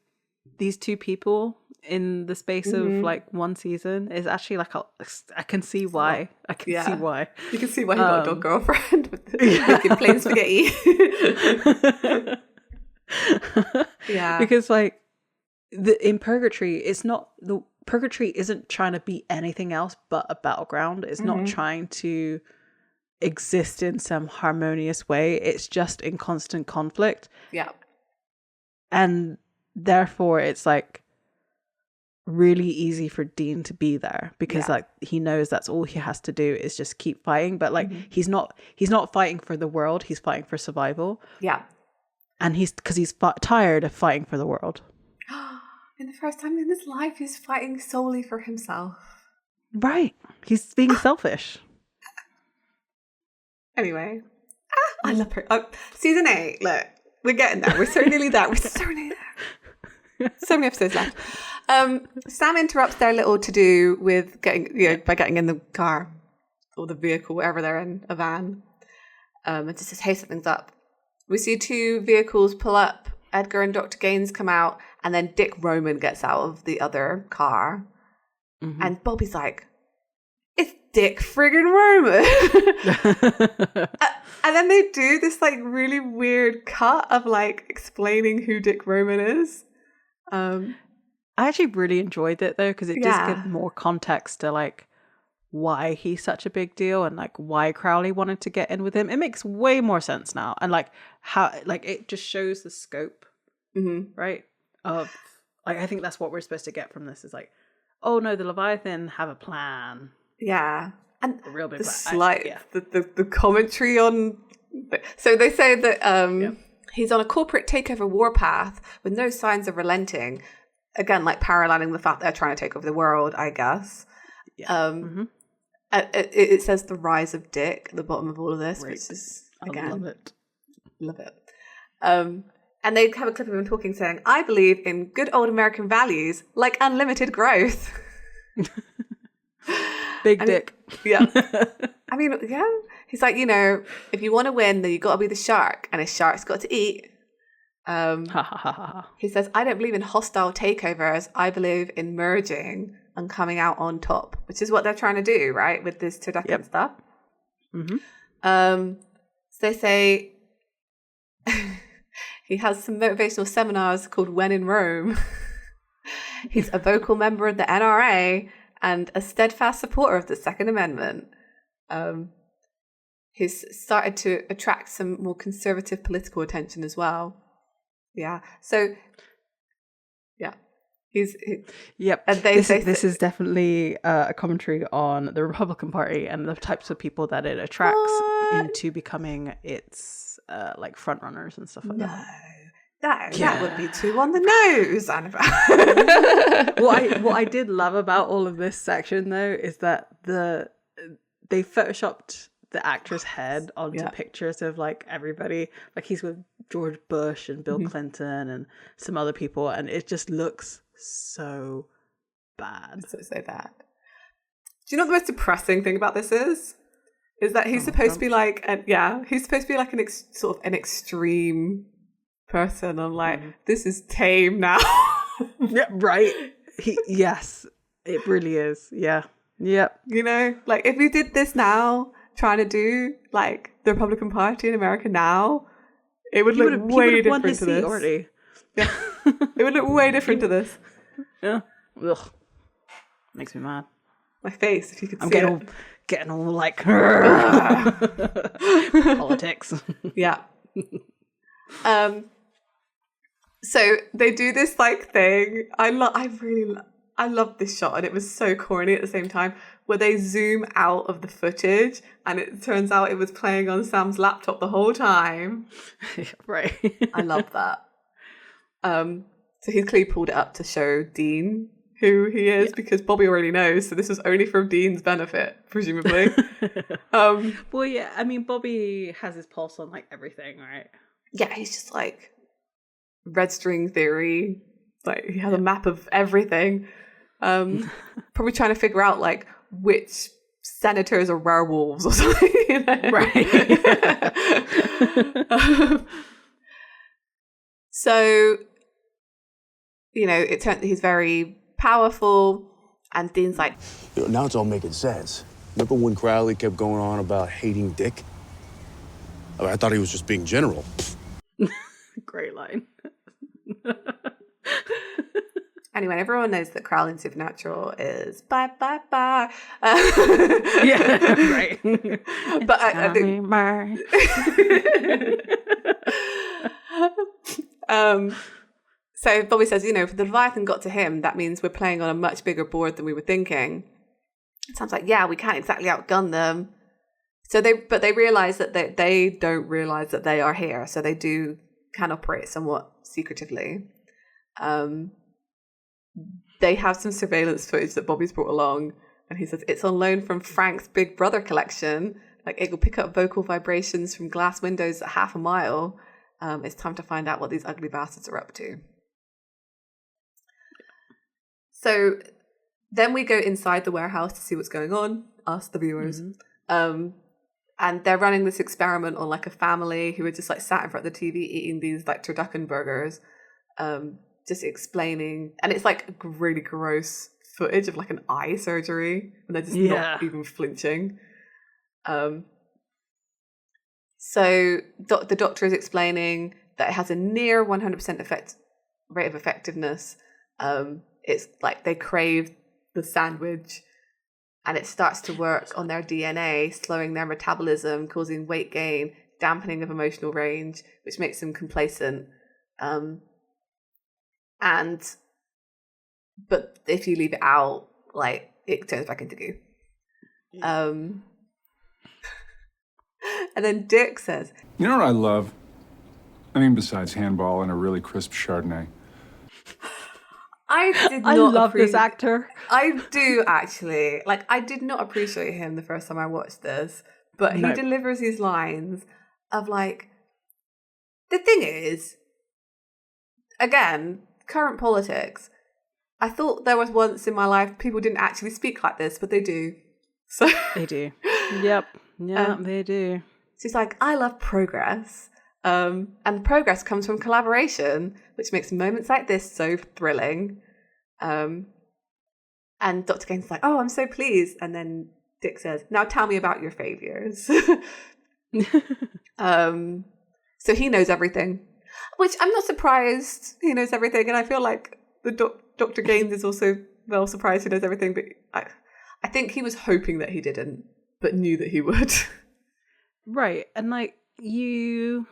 these two people in the space of like one season is actually like I can see why. I can see why. You can see why he got a Dog Girlfriend making plain spaghetti. Yeah, because like in Purgatory, Purgatory isn't trying to be anything else but a battleground. It's not trying to exist in some harmonious way. It's just in constant conflict. Yeah. And therefore it's like really easy for Dean to be there, because like he knows that's all he has to do is just keep fighting. But like he's not fighting for the world, he's fighting for survival. Yeah. And he's tired of fighting for the world. And the first time in his life, he's fighting solely for himself. Right. He's being selfish. Anyway. I love her. Season 8, look. We're getting there. We're so nearly there. So many episodes left. Sam interrupts their little to-do with by getting in the car or the vehicle, wherever they're in, a van. And just says, hey, something's up. We see 2 vehicles pull up. Edgar and Dr. Gaines come out, and then Dick Roman gets out of the other car. And Bobby's like, it's Dick friggin' Roman. And then they do this like really weird cut of like explaining who Dick Roman is. I actually really enjoyed it though, because it does give more context to like why he's such a big deal and like why Crowley wanted to get in with him. It makes way more sense now, and like how like it just shows the scope, right? Of like, I think that's what we're supposed to get from this is like, oh no, the Leviathan have a plan. Yeah, and a real big the plan. Slight the commentary on. So they say that He's on a corporate takeover warpath with no signs of relenting. Again, like paralleling the fact they're trying to take over the world, I guess. Yeah. It says the rise of Dick at the bottom of all of this, Right. which is, I again, love it. love it. And they have a clip of him talking, saying, "I believe in good old American values like unlimited growth." Big dick. Yeah. I mean, yeah. He's like, if you want to win, then you got to be the shark, and a shark's got to eat. He says, "I don't believe in hostile takeovers. I believe in merging and coming out on top," which is what they're trying to do, right, with this turducken stuff. So they say he has some motivational seminars called When in Rome. He's a vocal member of the NRA and a steadfast supporter of the Second Amendment. He's started to attract some more conservative political attention as well. Yeah. So, yeah. Yep. And this is definitely a commentary on the Republican Party and the types of people that it attracts into becoming its like front runners and stuff like that. That would be too on the nose, Annabelle. What I did love about all of this section though is that they photoshopped the actor's head onto pictures of like everybody. Like he's with George Bush and Bill Clinton and some other people, and it just looks so bad. So bad. Do you know what the most depressing thing about this is? Is that he's supposed to be like, he's supposed to be like sort of an extreme person. I'm like, this is tame now. Yeah, right. Yes, it really is. Yeah. Yep. Like if we did this now, trying to do like the Republican Party in America now, it would look way different to this. Already. Yeah. It would look way different to this. Yeah. Ugh. Makes me mad. My face, if you could see it. Getting all like politics. Yeah. So they do this like thing. I love this shot, and it was so corny at the same time, where they zoom out of the footage and it turns out it was playing on Sam's laptop the whole time. Right. I love that. So he's clearly pulled it up to show Dean who he is, because Bobby already knows, so this was only for Dean's benefit, presumably. Well, yeah, I mean, Bobby has his pulse on like everything, right? Yeah, he's just like red string theory. Like he has a map of everything. Probably trying to figure out like which senators are werewolves or something. Right. So, it turns he's very powerful, and Dean's like, Now it's all making sense. Remember when Crowley kept going on about hating Dick? I thought he was just being general. Great line. Anyway, everyone knows that Crowley in Supernatural is bye. Yeah, right. But I think so Bobby says, if the Leviathan got to him, that means we're playing on a much bigger board than we were thinking. Sam's like, yeah, we can't exactly outgun them. So they realize that they don't realize that they are here. So they can operate somewhat secretively. They have some surveillance footage that Bobby's brought along, and he says it's on loan from Frank's Big Brother collection. Like it will pick up vocal vibrations from glass windows at half a mile. It's time to find out what these ugly bastards are up to. So then we go inside the warehouse to see what's going on, us, the viewers. And they're running this experiment on like a family who are just like sat in front of the TV eating these like turducken burgers, just explaining. And it's like really gross footage of like an eye surgery, and they're just not even flinching. So the doctor is explaining that it has a near 100% rate of effectiveness. It's like they crave the sandwich, and it starts to work on their DNA, slowing their metabolism, causing weight gain, dampening of emotional range, which makes them complacent. But if you leave it out, like it turns back into goo. And then Dick says, You know what I love? Anything besides handball and a really crisp Chardonnay. I love this actor. I do actually. Like, I did not appreciate him the first time I watched this, but he delivers these lines of like, the thing is, again, current politics. I thought there was once in my life people didn't actually speak like this, but they do. So they do. Yep. Yeah, they do. She's like, I love progress. And progress comes from collaboration, which makes moments like this so thrilling. And Dr. Gaines is like, oh, I'm so pleased. And then Dick says, now tell me about your failures. So he knows everything, which I'm not surprised he knows everything. And I feel like the Dr. Gaines is also well surprised he knows everything. But I think he was hoping that he didn't, but knew that he would. Right. And like he's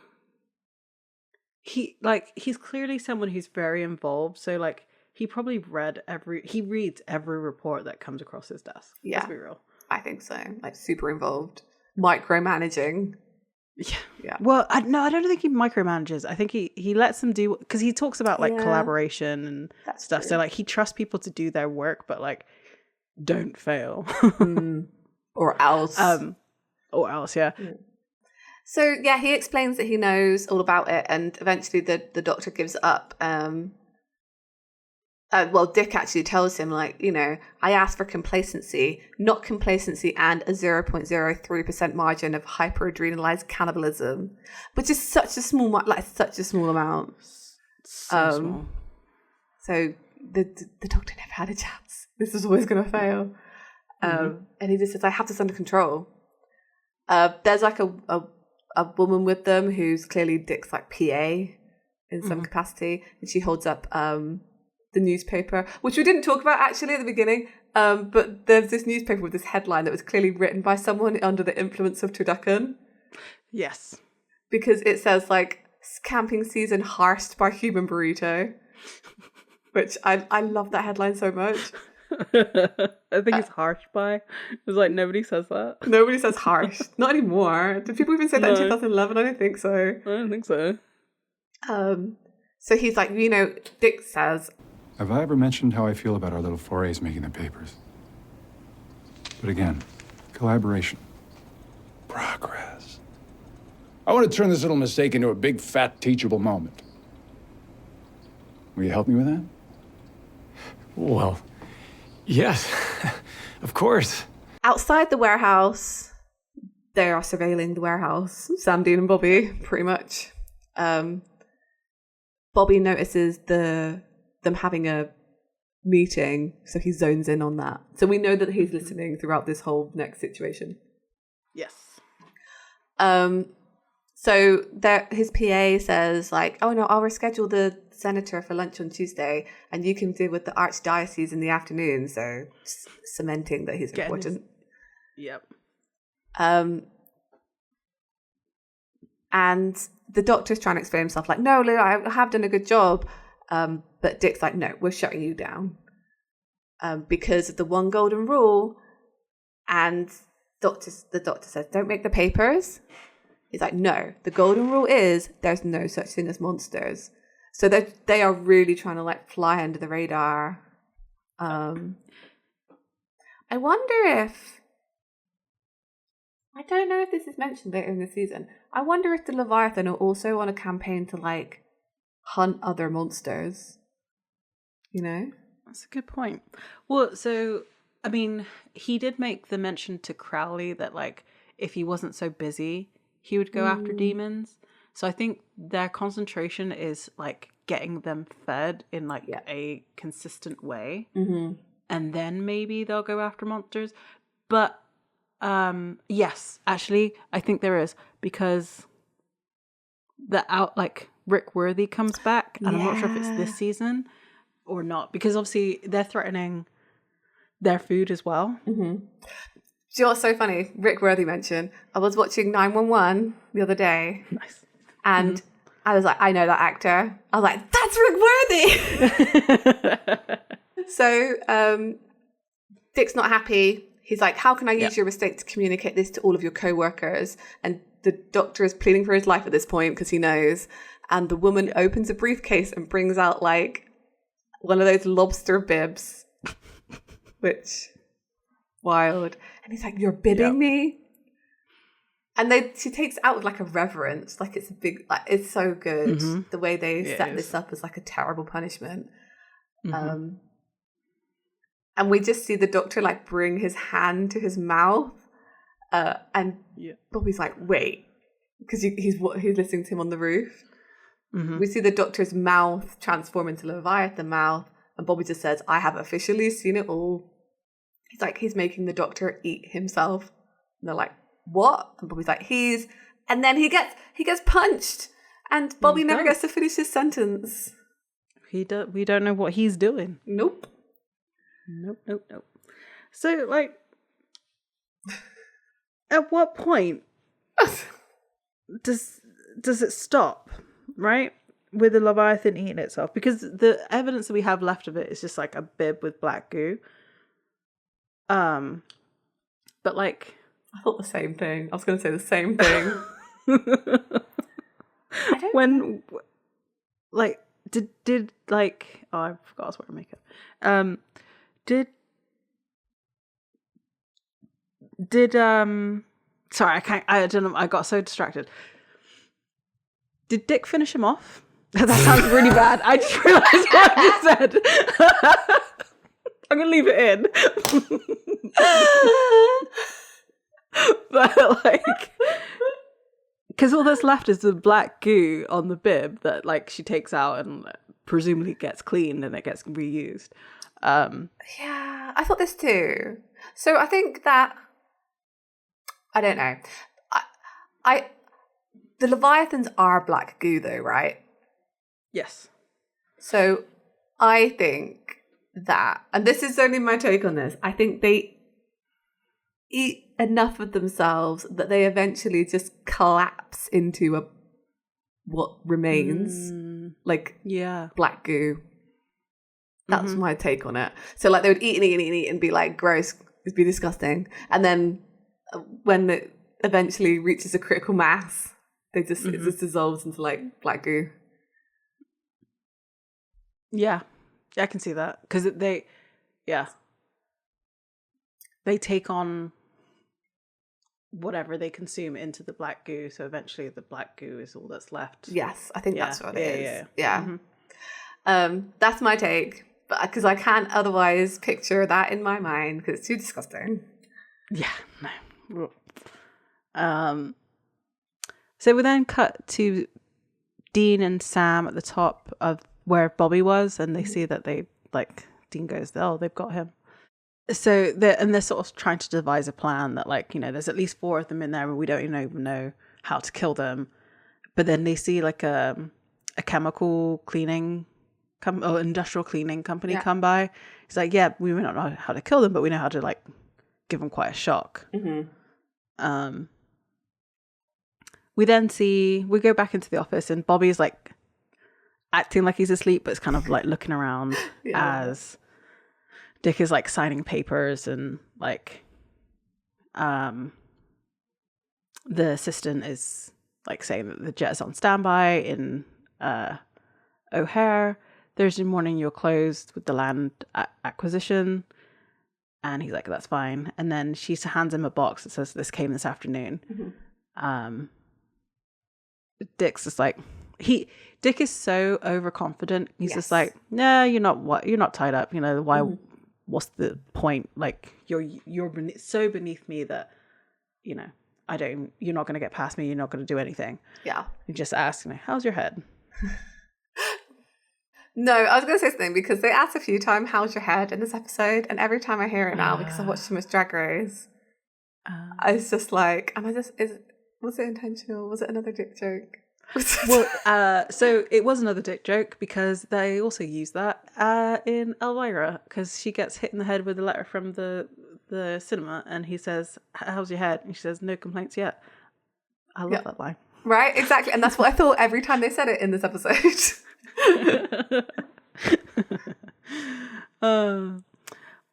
clearly someone who's very involved. So like he probably reads every report that comes across his desk. Yeah. Let's be real. I think so. Like super involved. Micromanaging. Yeah. Well, I don't think he micromanages. I think he lets them do, because he talks about like collaboration and stuff. True. So like he trusts people to do their work, but like don't fail. Or else. Yeah. So yeah, he explains that he knows all about it, and eventually the doctor gives up. Dick actually tells him, like, you know, I asked for complacency, not complacency and a 0.03% margin of hyperadrenalized cannibalism, which is such a small amount. So small. So the doctor never had a chance. This was always going to fail. And he just says, I have this under control. There's like a woman with them who's clearly Dick's like PA in some capacity, and she holds up the newspaper, which we didn't talk about actually at the beginning, but there's this newspaper with this headline that was clearly written by someone under the influence of turducken. Yes. Because it says like, camping season harshed by human burrito, which I love that headline so much. I think it's harsh by. It's like nobody says that. Nobody says harsh. Not anymore. Did people even say that in 2011? I don't think so. I don't think so. So he's like, you know, Dick says, Have I ever mentioned how I feel about our little forays making the papers? But again, collaboration. Progress. I want to turn this little mistake into a big, fat, teachable moment. Will you help me with that? Well, yes, of course. Outside the warehouse, they are surveilling the warehouse. Sam, Dean, and Bobby, pretty much. Bobby notices them having a meeting, so he zones in on that. So we know that he's listening throughout this whole next situation. Yes. So his PA says like, oh no, I'll reschedule the senator for lunch on Tuesday, and you can deal with the archdiocese in the afternoon. So cementing that he's important. Yep. And the doctor's trying to explain himself like, no, Lou, I have done a good job. But Dick's like, no, we're shutting you down because of the one golden rule. And the doctor says, don't make the papers. He's like, no, the golden rule is there's no such thing as monsters. So they are really trying to like fly under the radar. I wonder if, I don't know if this is mentioned later in the season, I wonder if the Leviathan are also on a campaign to like hunt other monsters, you know? That's a good point. Well, so I mean, he did make the mention to Crowley that like if he wasn't so busy, he would go after demons. So I think their concentration is like getting them fed in like a consistent way, and then maybe they'll go after monsters. But yes, actually, I think there is, because Rick Worthy comes back, and I'm not sure if it's this season or not, because obviously they're threatening their food as well. Do you know what's so funny? Rick Worthy mentioned, I was watching 911 the other day. Nice. And I was like, I know that actor. I was like, that's Rick Worthy. So Dick's not happy. He's like, how can I use your mistake to communicate this to all of your co-workers? And the doctor is pleading for his life at this point because he knows. and the woman opens a briefcase and brings out like one of those lobster bibs, which wild. And he's like, "You're bibbing me?" And she takes it out with like a reverence, like it's a big, like it's so good the way they set this up as like a terrible punishment. And we just see the doctor like bring his hand to his mouth, and Bobby's like, "Wait," because he's listening to him on the roof. We see the doctor's mouth transform into Leviathan mouth, and Bobby just says, "I have officially seen it all." He's like, he's making the doctor eat himself, and they're like, "What?" And Bobby's like, and then he gets punched, and Bobby never gets to finish his sentence. We don't know what he's doing. Nope. So, like, at what point does it stop, right? With the Leviathan eating itself? Because the evidence that we have left of it is just like a bib with black goo. But like, I thought the same thing. I was going to say the same thing. When, like, did like, oh, I forgot I was wearing makeup. Sorry, I don't know, I got so distracted. Did Dick finish him off? That sounds really bad. I just realized what I just said. I'm gonna leave it in. But like, because all that's left is the black goo on the bib that like she takes out and presumably gets cleaned and it gets reused. Yeah, I thought this too. So I think that, I don't know. The Leviathans are black goo though, right? Yes. So I think that, and this is only my take on this, I think they eat enough of themselves that they eventually just collapse into what remains like black goo. That's my take on it. So like they would eat and be like gross, it'd be disgusting, and then when it eventually reaches a critical mass, it just dissolves into like black goo. Yeah, I can see that because they take on whatever they consume into the black goo. So eventually, the black goo is all that's left. Yes, I think that's what it is. Yeah. That's my take, but because I can't otherwise picture that in my mind because it's too disgusting. Yeah, no. So we then cut to Dean and Sam at the top of where Bobby was, and they see that Dean goes, "Oh, they've got him." So they're sort of trying to devise a plan that, like, you know, there's at least 4 of them in there, and we don't even know how to kill them. But then they see like a chemical cleaning or industrial cleaning company come by. He's like, "Yeah, we may not know how to kill them, but we know how to like give them quite a shock." We then we go back into the office, and Bobby's like acting like he's asleep, but it's kind of like looking around as Dick is like signing papers, and like the assistant is like saying that the jet is on standby in O'Hare. Thursday morning you're closed with the land acquisition. And he's like, "That's fine." And then she hands him a box that says, "This came this afternoon." Dick's just like, Dick is so overconfident. He's just like, "No, you're not tied up. You know, why, what's the point? Like, you're so beneath me that, you know, you're not going to get past me. You're not going to do anything." Yeah. He just asks, you know, "How's your head?" No, I was going to say something because they asked a few times, "How's your head?" in this episode, and every time I hear it now, because I watched too much Drag Race, it's just like, was it intentional? Was it another dick joke? Well, so it was another dick joke because they also use that in Elvira, because she gets hit in the head with a letter from the cinema, and he says, "How's your head?" and she says, "No complaints yet." I love that line. Right, exactly, and that's what I thought every time they said it in this episode.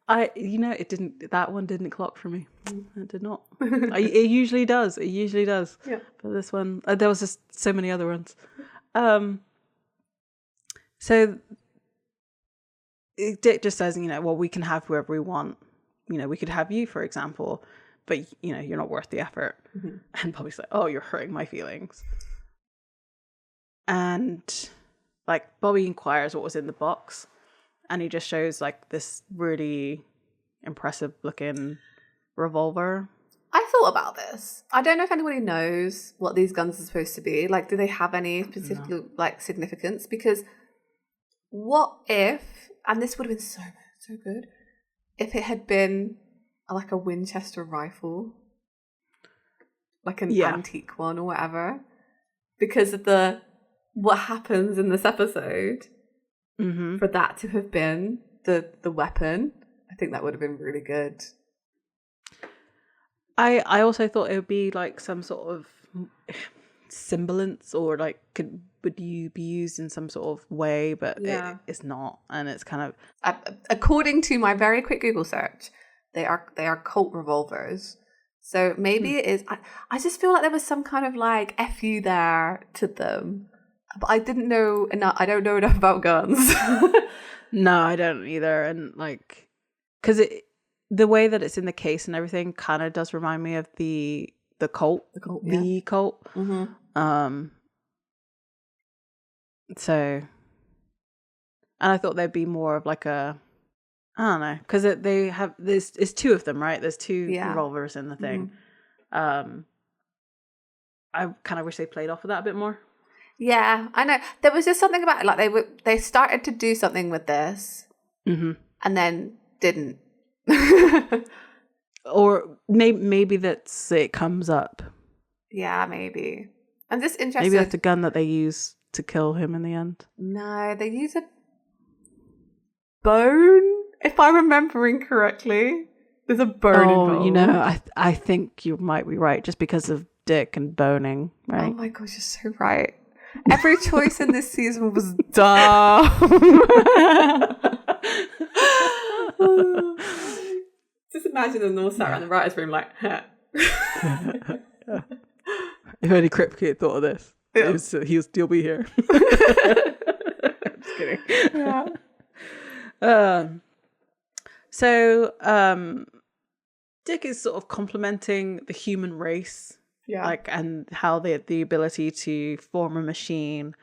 That one didn't clock for me. It did not. It usually does. Yeah. But this one, there was just so many other ones. So Dick just says, well, we can have whoever we want. We could have you, for example, but you're not worth the effort. Mm-hmm. And Bobby's like, oh, you're hurting my feelings. And like Bobby inquires what was in the box, and he just shows like this really impressive looking revolver. I thought about this. I don't know if anybody knows what these guns are supposed to be. Like, do they have any specific like significance? Because what if, and this would have been so good, if it had been like a Winchester rifle, like an antique one or whatever, because of what happens in this episode, for that to have been the weapon, I think that would have been really good. I also thought it would be like some sort of semblance, or like would you be used in some sort of way, but it's not, and it's kind of according to my very quick Google search, they are Colt revolvers. So maybe it is. I just feel like there was some kind of like FU there to them, but I didn't know enough. I don't know enough about guns. No, I don't either, and like because the way that it's in the case and everything kind of does remind me of the Colt. The Colt. Mm-hmm. So, and I thought there'd be more of like I don't know, because they have it's two of them, right? There's two revolvers in the thing. Mm-hmm. I kind of wish they played off of that a bit more. Yeah, I know. There was just something about it, like they started to do something with this, and then didn't. Or maybe that's it comes up. Yeah, maybe. I'm just interested. Maybe that's the gun that they use to kill him in the end. No, they use a bone, if I'm remembering correctly. There's a bone involved. I think you might be right, just because of Dick and boning, right? Oh my gosh, you're so right. Every choice in this season was dumb. Just imagine them all sat around the writer's room like, huh. If only Kripke thought of this, he'll still be here. Just kidding. Yeah. So Dick is sort of complimenting the human race, and how they had the ability to form a machine.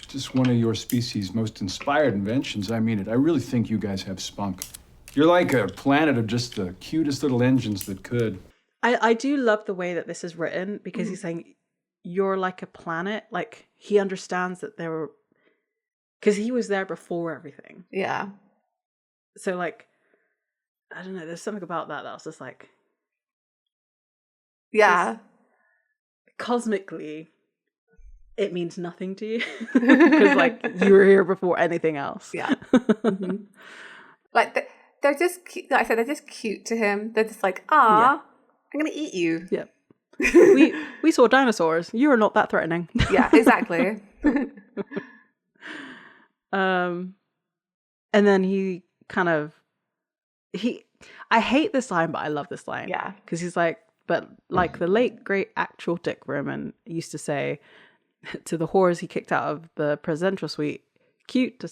Just one of your species' most inspired inventions. I mean it. I really think you guys have spunk. You're like a planet of just the cutest little engines that could. I do love the way that this is written, because he's saying you're like a planet. Like, he understands that there were, because he was there before everything. Yeah. So like, I don't know, there's something about that was just like, yeah, cosmically it means nothing to you, because like you were here before anything else. Yeah. Like they're just cute. Like I said, they're just cute to him. They're just like, I'm gonna eat you. Yeah. we saw dinosaurs. You are not that threatening. Yeah, exactly. And then he kind of I hate this line, but I love this line. Yeah. Because he's like, but like the late great actual Dick Roman used to say to the whores he kicked out of the presidential suite, cute,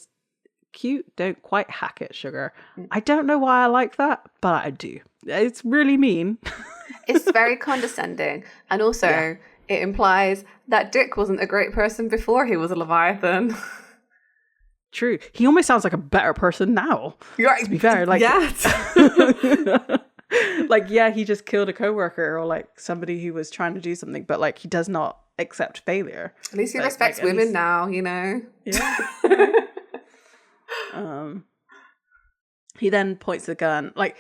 don't quite hack it, sugar. I don't know why I like that, but I do. It's really mean. It's very condescending. And also it implies that Dick wasn't a great person before he was a Leviathan. True. He almost sounds like a better person now. Yeah, to be fair, like like he just killed a coworker or like somebody who was trying to do something, but like he does not accept failure. At least he respects women now, you know. Yeah. He then points the gun. Like,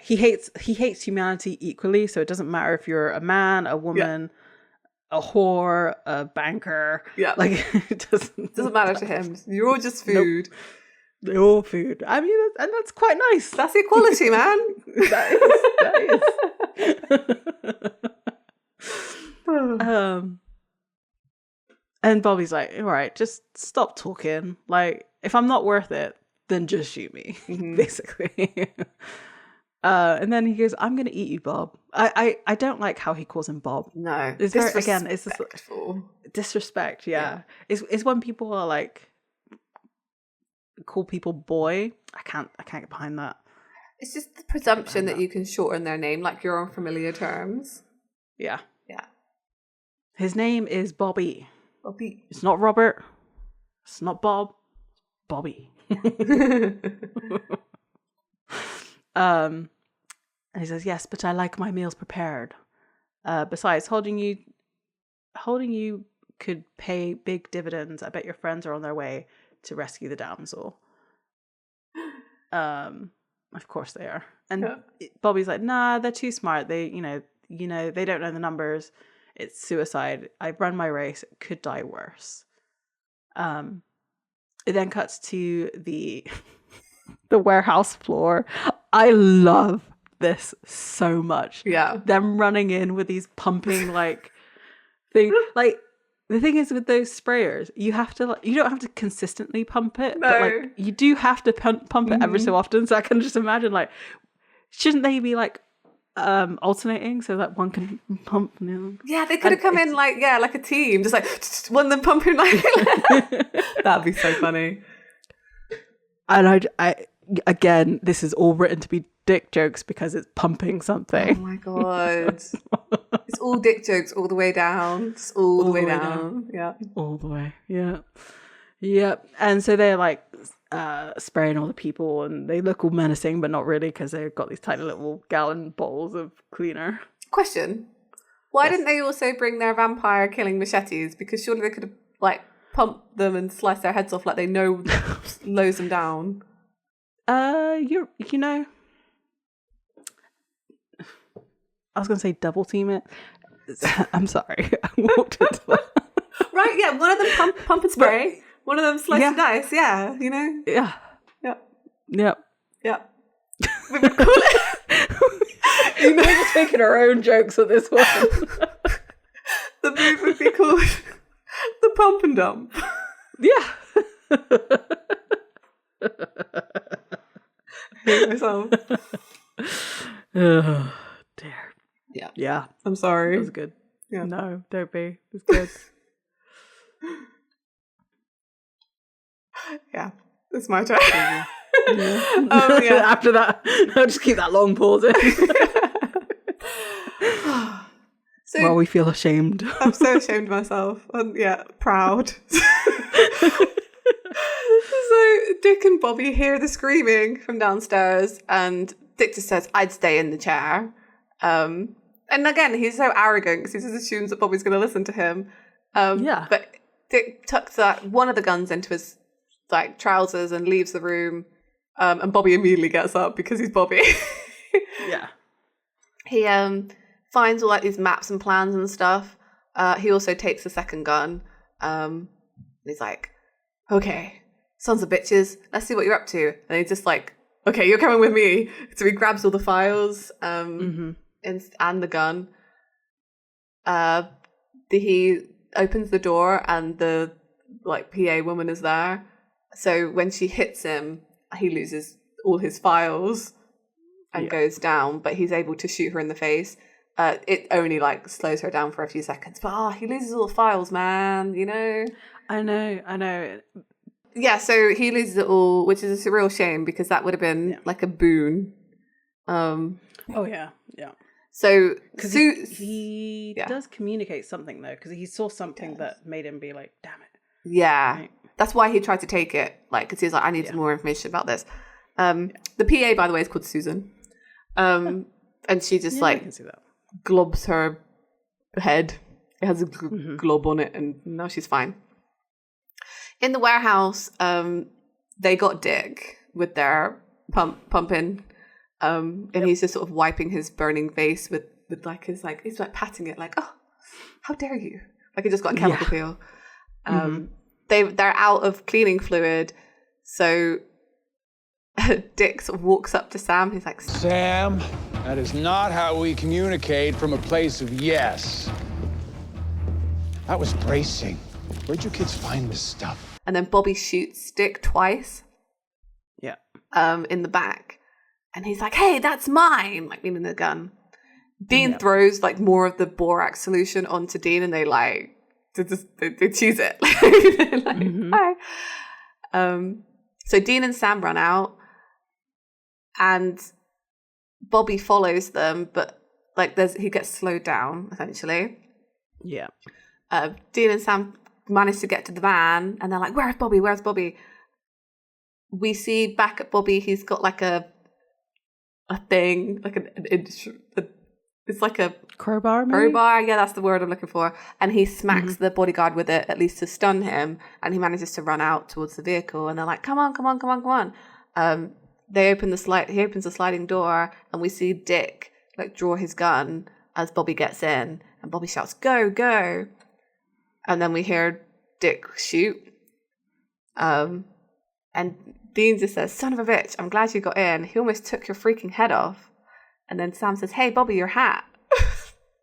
he hates humanity equally. So it doesn't matter if you're a man, a woman, a whore, a banker. Yeah. Like, it doesn't matter to him. You're all just food. Nope. They're all food. I mean, that's quite nice. That's equality, man. That is. And Bobby's like, all right, just stop talking. Like, if I'm not worth it, then just shoot me, basically. And then he goes, "I'm going to eat you, Bob." I don't like how he calls him Bob. No, It's very, again, it's this disrespectful. disrespect. Yeah. It's when people are like call people boy. I can't get behind that. It's just the presumption that you can shorten their name, like you're on familiar terms. Yeah. Yeah. His name is Bobby. Bobby. It's not Robert. It's not Bob. Bobby. And he says, "Yes, but I like my meals prepared. Besides, holding you could pay big dividends. I bet your friends are on their way to rescue the damsel." Of course they are. And Bobby's like, "Nah, they're too smart. They, you know, they don't know the numbers. It's suicide. I've run my race. It could die worse." It then cuts to the warehouse floor. I love this so much. Yeah. Them running in with these pumping like thing. Like the thing is with those sprayers, you don't have to consistently pump it, but like you do have to pump it every so often. So I can just imagine, like, shouldn't they be like alternating so that one can pump? Yeah, they could have come in like a team, just like one of them pumping like that'd be so funny. And I again, this is all written to be dick jokes because it's pumping something. Oh my god. It's all dick jokes all the way down. It's all the way down. Yeah. All the way. Yeah. Yep. And so they're like spraying all the people and they look all menacing, but not really because they've got these tiny little gallon bottles of cleaner. Question. Why didn't they also bring their vampire killing machetes? Because surely they could have like pumped them and sliced their heads off like they know lows them down. I was going to say double team it. I'm sorry. I walked into that. Right, yeah. One of them pump and spray. One of them slice and dice. Yeah, you know? Yeah. Yep. Yep. Yep. We would call it... You know, we're taking our own jokes on this one. The move would be called the pump and dump. Yeah. I hate myself. Oh, dear. Yeah. Yeah. I'm sorry. It was good. Yeah. No, don't be. It's good. Yeah. It's my turn. Yeah. Yeah. After that, I'll just keep that long pause in. So, While we feel ashamed. I'm so ashamed of myself. And proud. So Dick and Bobby hear the screaming from downstairs and Dick just says, "I'd stay in the chair." And again, he's so arrogant because he just assumes that Bobby's going to listen to him. But Dick tucks one of the guns into his like trousers and leaves the room. And Bobby immediately gets up because he's Bobby. Yeah. He finds all like these maps and plans and stuff. He also takes a second gun. And he's like, "Okay, sons of bitches, let's see what you're up to." And he's just like, "Okay, you're coming with me." So he grabs all the files and the gun. He opens the door and the like PA woman is there. So when she hits him, he loses all his files and goes down, but he's able to shoot her in the face. It only like slows her down for a few seconds, but he loses all the files, man, you know? I know. Yeah, so he loses it all, which is a real shame because that would have been like a boon. Oh yeah. So because he does communicate something though, because he saw something that made him be like, "Damn it." Yeah, right. That's why he tried to take it, like, because he was like, "I need some more information about this." The PA, by the way, is called Susan, and she just I can see that. globs her head. It has a glob on it, and now she's fine. In the warehouse, they got Dick with their pumping, and he's just sort of wiping his burning face with like his like he's like patting it like, "Oh, how dare you!" Like he just got a chemical peel. They're out of cleaning fluid, so Dick sort of walks up to Sam. He's like, "Sam, that is not how we communicate from a place of yes. That was bracing. Where'd you kids find this stuff?" And then Bobby shoots Dick twice. Yeah. In the back. And he's like, hey, that's mine, like meaning the gun. Dean throws like more of the borax solution onto Dean, and they like they choose it. They're like, bye. So Dean and Sam run out, and Bobby follows them, but like he gets slowed down essentially. Yeah. Dean and Sam manage to get to the van, and they're like, where's Bobby? Where's Bobby? We see back at Bobby, he's got like a thing, like it's like a crowbar, maybe? Crowbar, yeah, that's the word I'm looking for. And he smacks the bodyguard with it, at least to stun him, and he manages to run out towards the vehicle, and they're like, come on. He opens the sliding door, and we see Dick like draw his gun as Bobby gets in, and Bobby shouts, go, go. And then we hear Dick shoot. And Dean just says, son of a bitch, I'm glad you got in. He almost took your freaking head off. And then Sam says, hey, Bobby, your hat.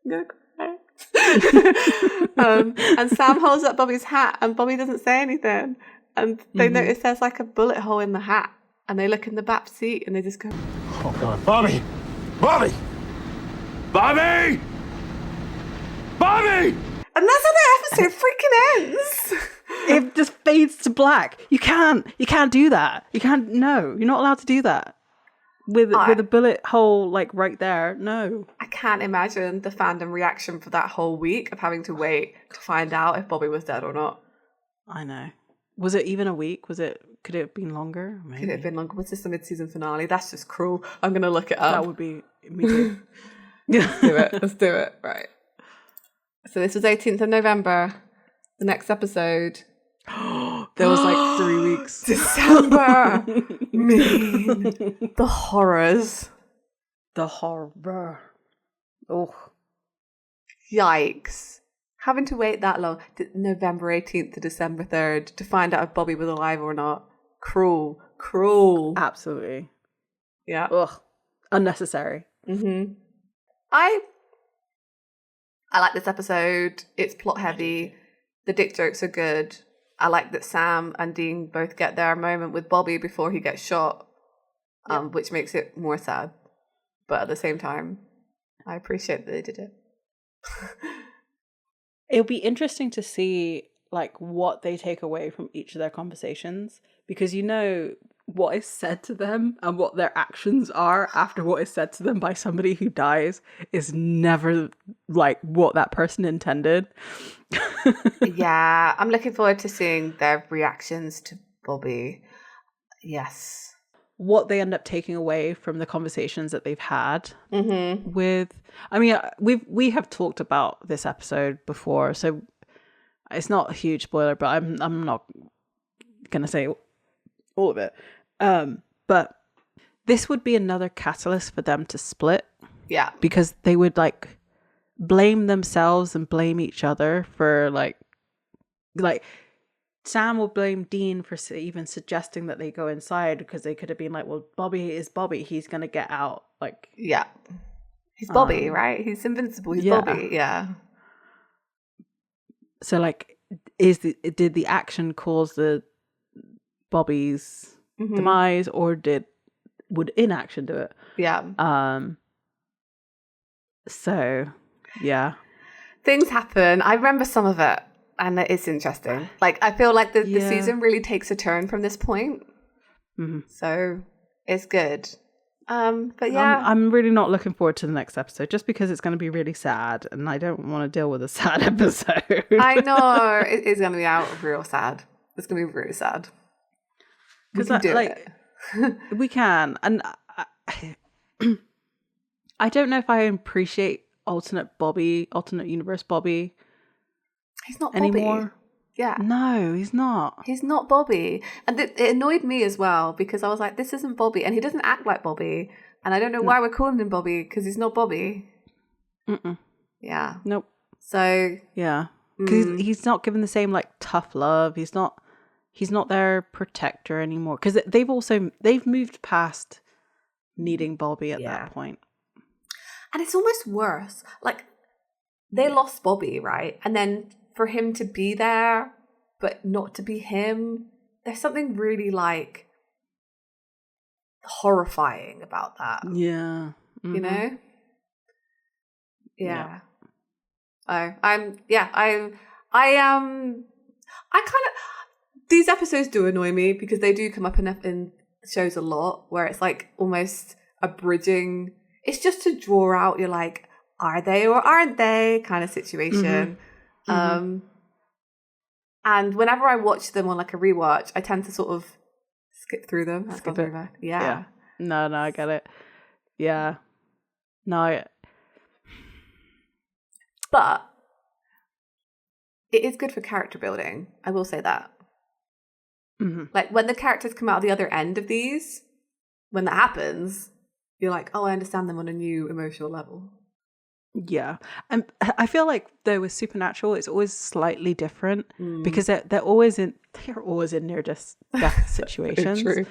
I'm gonna cry. And Sam holds up Bobby's hat, and Bobby doesn't say anything. And they notice there's like a bullet hole in the hat. And they look in the back seat, and they just go, Oh, God. Bobby! Bobby! Bobby! Bobby! and that's how the episode freaking ends. It just fades to black. You can't do that. No, you're not allowed to do that. With a bullet hole like right there. No. I can't imagine the fandom reaction for that whole week of having to wait to find out if Bobby was dead or not. I know. Was it even a week? Could it have been longer? Maybe. Could it have been longer? Was this the mid-season finale? That's just cruel. I'm going to look it up. That would be me too. Let's do it. Right. So this was 18th of November. The next episode. There was like 3 weeks. December. Mean. The horrors. The horror. Oh. Yikes. Having to wait that long, November 18th to December 3rd, to find out if Bobby was alive or not. Cruel. Absolutely. Yeah. Ugh. Unnecessary. I like this episode. It's plot heavy. The dick jokes are good. I like that Sam and Dean both get their moment with Bobby before he gets shot, which makes it more sad. But at the same time, I appreciate that they did it. It'll be interesting to see like what they take away from each of their conversations, because you know what is said to them and what their actions are after what is said to them by somebody who dies is never like what that person intended. Yeah, I'm looking forward to seeing their reactions to Bobby. Yes. What they end up taking away from the conversations that they've had with, I mean, we have talked about this episode before, so it's not a huge spoiler, but I'm not gonna say all of it. But this would be another catalyst for them to split. Yeah. Because they would like blame themselves and blame each other for like Sam will blame Dean for even suggesting that they go inside, because they could have been like, well, Bobby is Bobby. He's going to get out. Like, yeah. He's Bobby, right? He's invincible. He's Bobby. Yeah. So like, did the action cause the Bobby's demise, or would inaction do it? Yeah. So yeah. Things happen. I remember some of it. And it's interesting. Like, I feel like the season really takes a turn from this point. So it's good. But yeah. I'm really not looking forward to the next episode, just because it's going to be really sad, and I don't want to deal with a sad episode. I know. It is going to be out real sad. It's going to be really sad. Because we can. And I don't know if I appreciate alternate universe Bobby. He's not Bobby. Anymore. Yeah. No, he's not. He's not Bobby. And it annoyed me as well, because I was like, this isn't Bobby. And he doesn't act like Bobby. And I don't know why we're calling him Bobby, because he's not Bobby. Yeah. Nope. So. Yeah. Because he's not given the same like tough love. He's not their protector anymore. Because they've moved past needing Bobby at that point. And it's almost worse. Like, they lost Bobby, right? And then for him to be there, but not to be him, there's something really like, horrifying about that. Yeah. You know? Yeah. I kind of, these episodes do annoy me because they do come up in shows a lot where it's like almost a bridging. It's just to draw out your like, are they or aren't they kind of situation. And whenever I watch them on like a rewatch, I tend to sort of skip through them. Skip it. Yeah. No, I get it. Yeah. No. But it is good for character building. I will say that. Like when the characters come out the other end of these, when that happens, you're like, oh, I understand them on a new emotional level. Yeah. And I feel like though with Supernatural, it's always slightly different because they're always in near death situations. True.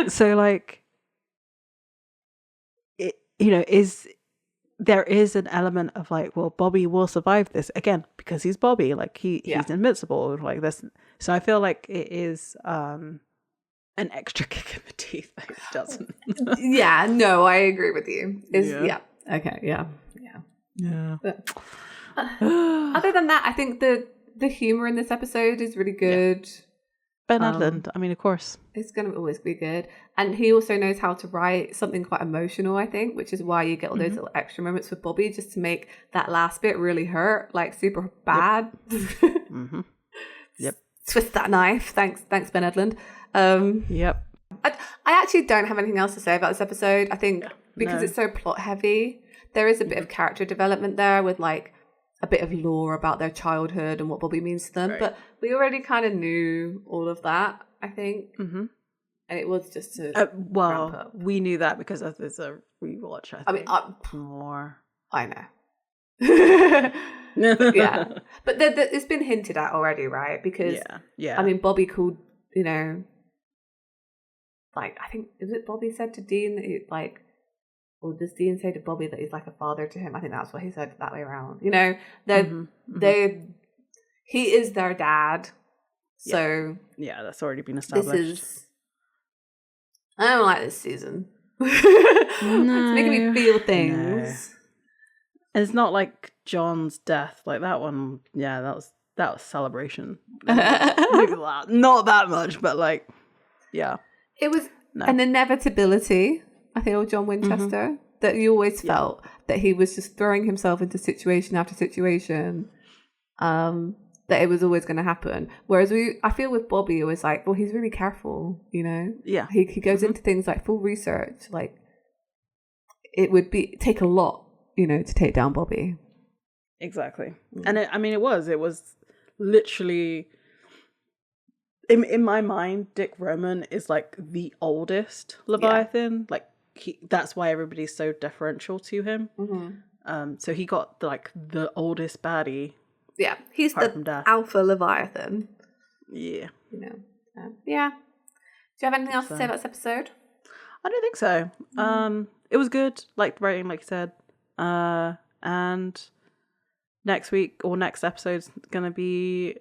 So like it, there is an element of like, well, Bobby will survive this again because he's Bobby, like he's invincible like this. So I feel like it is an extra kick in the teeth that it doesn't. Yeah, no, I agree with you. Okay, yeah. But, other than that, I think the humor in this episode is really good. Ben Edlund, I mean, of course. It's going to always be good. And he also knows how to write something quite emotional, I think, which is why you get all those little extra moments with Bobby just to make that last bit really hurt, like super bad. Yep. Twist that knife. Thanks, Ben Edlund. Yep. I actually don't have anything else to say about this episode. I think because it's so plot heavy, there is a bit of character development there with like a bit of lore about their childhood and what Bobby means to them. Right. But we already kind of knew all of that, I think. And it was just to ramp up. We knew that because there's a rewatch, I think. More. I know. Yeah. But it's been hinted at already, right? Because, I mean, Bobby called, like, I think, is it Bobby said to Dean that he, like, or does Dean say to Bobby that he's like a father to him? I think that's what he said that way around. He is their dad. So yeah, that's already been established. I don't like this season. It's making me feel things. No. It's not like John's death, like that one. Yeah, that was celebration. Maybe not that much, but like, yeah, it was an inevitability. I think old John Winchester, that you always felt that he was just throwing himself into situation after situation, that it was always going to happen. Whereas I feel with Bobby, it was like, well, he's really careful, Yeah. He goes into things like full research. Like, it would take a lot, to take down Bobby. Exactly. And it was literally, in my mind, Dick Roman is like the oldest Leviathan. Like, that's why everybody's so deferential to him. So he got the oldest baddie. Yeah, he's the alpha Leviathan. Yeah. Yeah. Do you have anything else to say about this episode? I don't think so. It was good, like the writing, like you said. And next week or next episode's gonna be.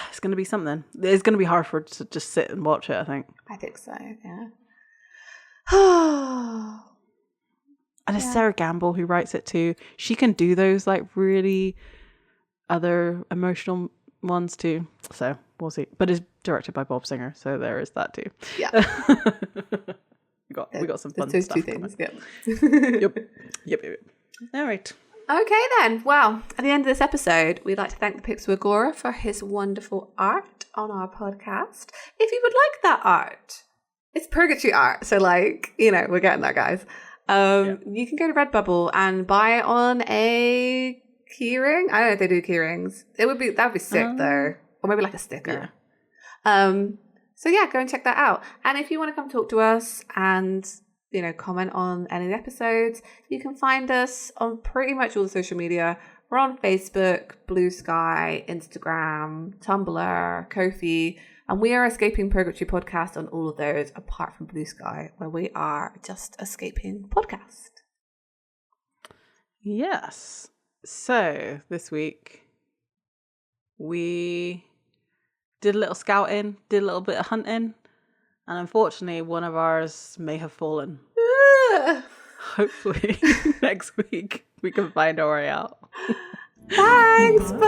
It's gonna be something. It's gonna be hard for it to just sit and watch it, I think. I think so. Yeah. And it's Sarah Gamble who writes it too. She can do those like really other emotional ones too. So we'll see. But it's directed by Bob Singer, so there is that too. Yeah. we got some fun those stuff. Two things. Yep. All right. Okay then. Well, at the end of this episode, we'd like to thank the Pixel Agora for his wonderful art on our podcast. If you would like that art, it's purgatory art, so we're getting there, guys. You can go to Redbubble and buy it on a keyring. I don't know if they do keyrings. That would be sick though, or maybe like a sticker. So yeah, go and check that out. And if you want to come talk to us and comment on any of the episodes, you can find us on pretty much all the social media. We're on Facebook, Bluesky, Instagram, Tumblr, Ko-fi. And we are Escaping Purgatory podcast on all of those, apart from Bluesky, where we are just Escaping Podcast. Yes. So this week we did a little scouting, did a little bit of hunting. And unfortunately, one of ours may have fallen. Hopefully, next week we can find our way out. Thanks. Bye.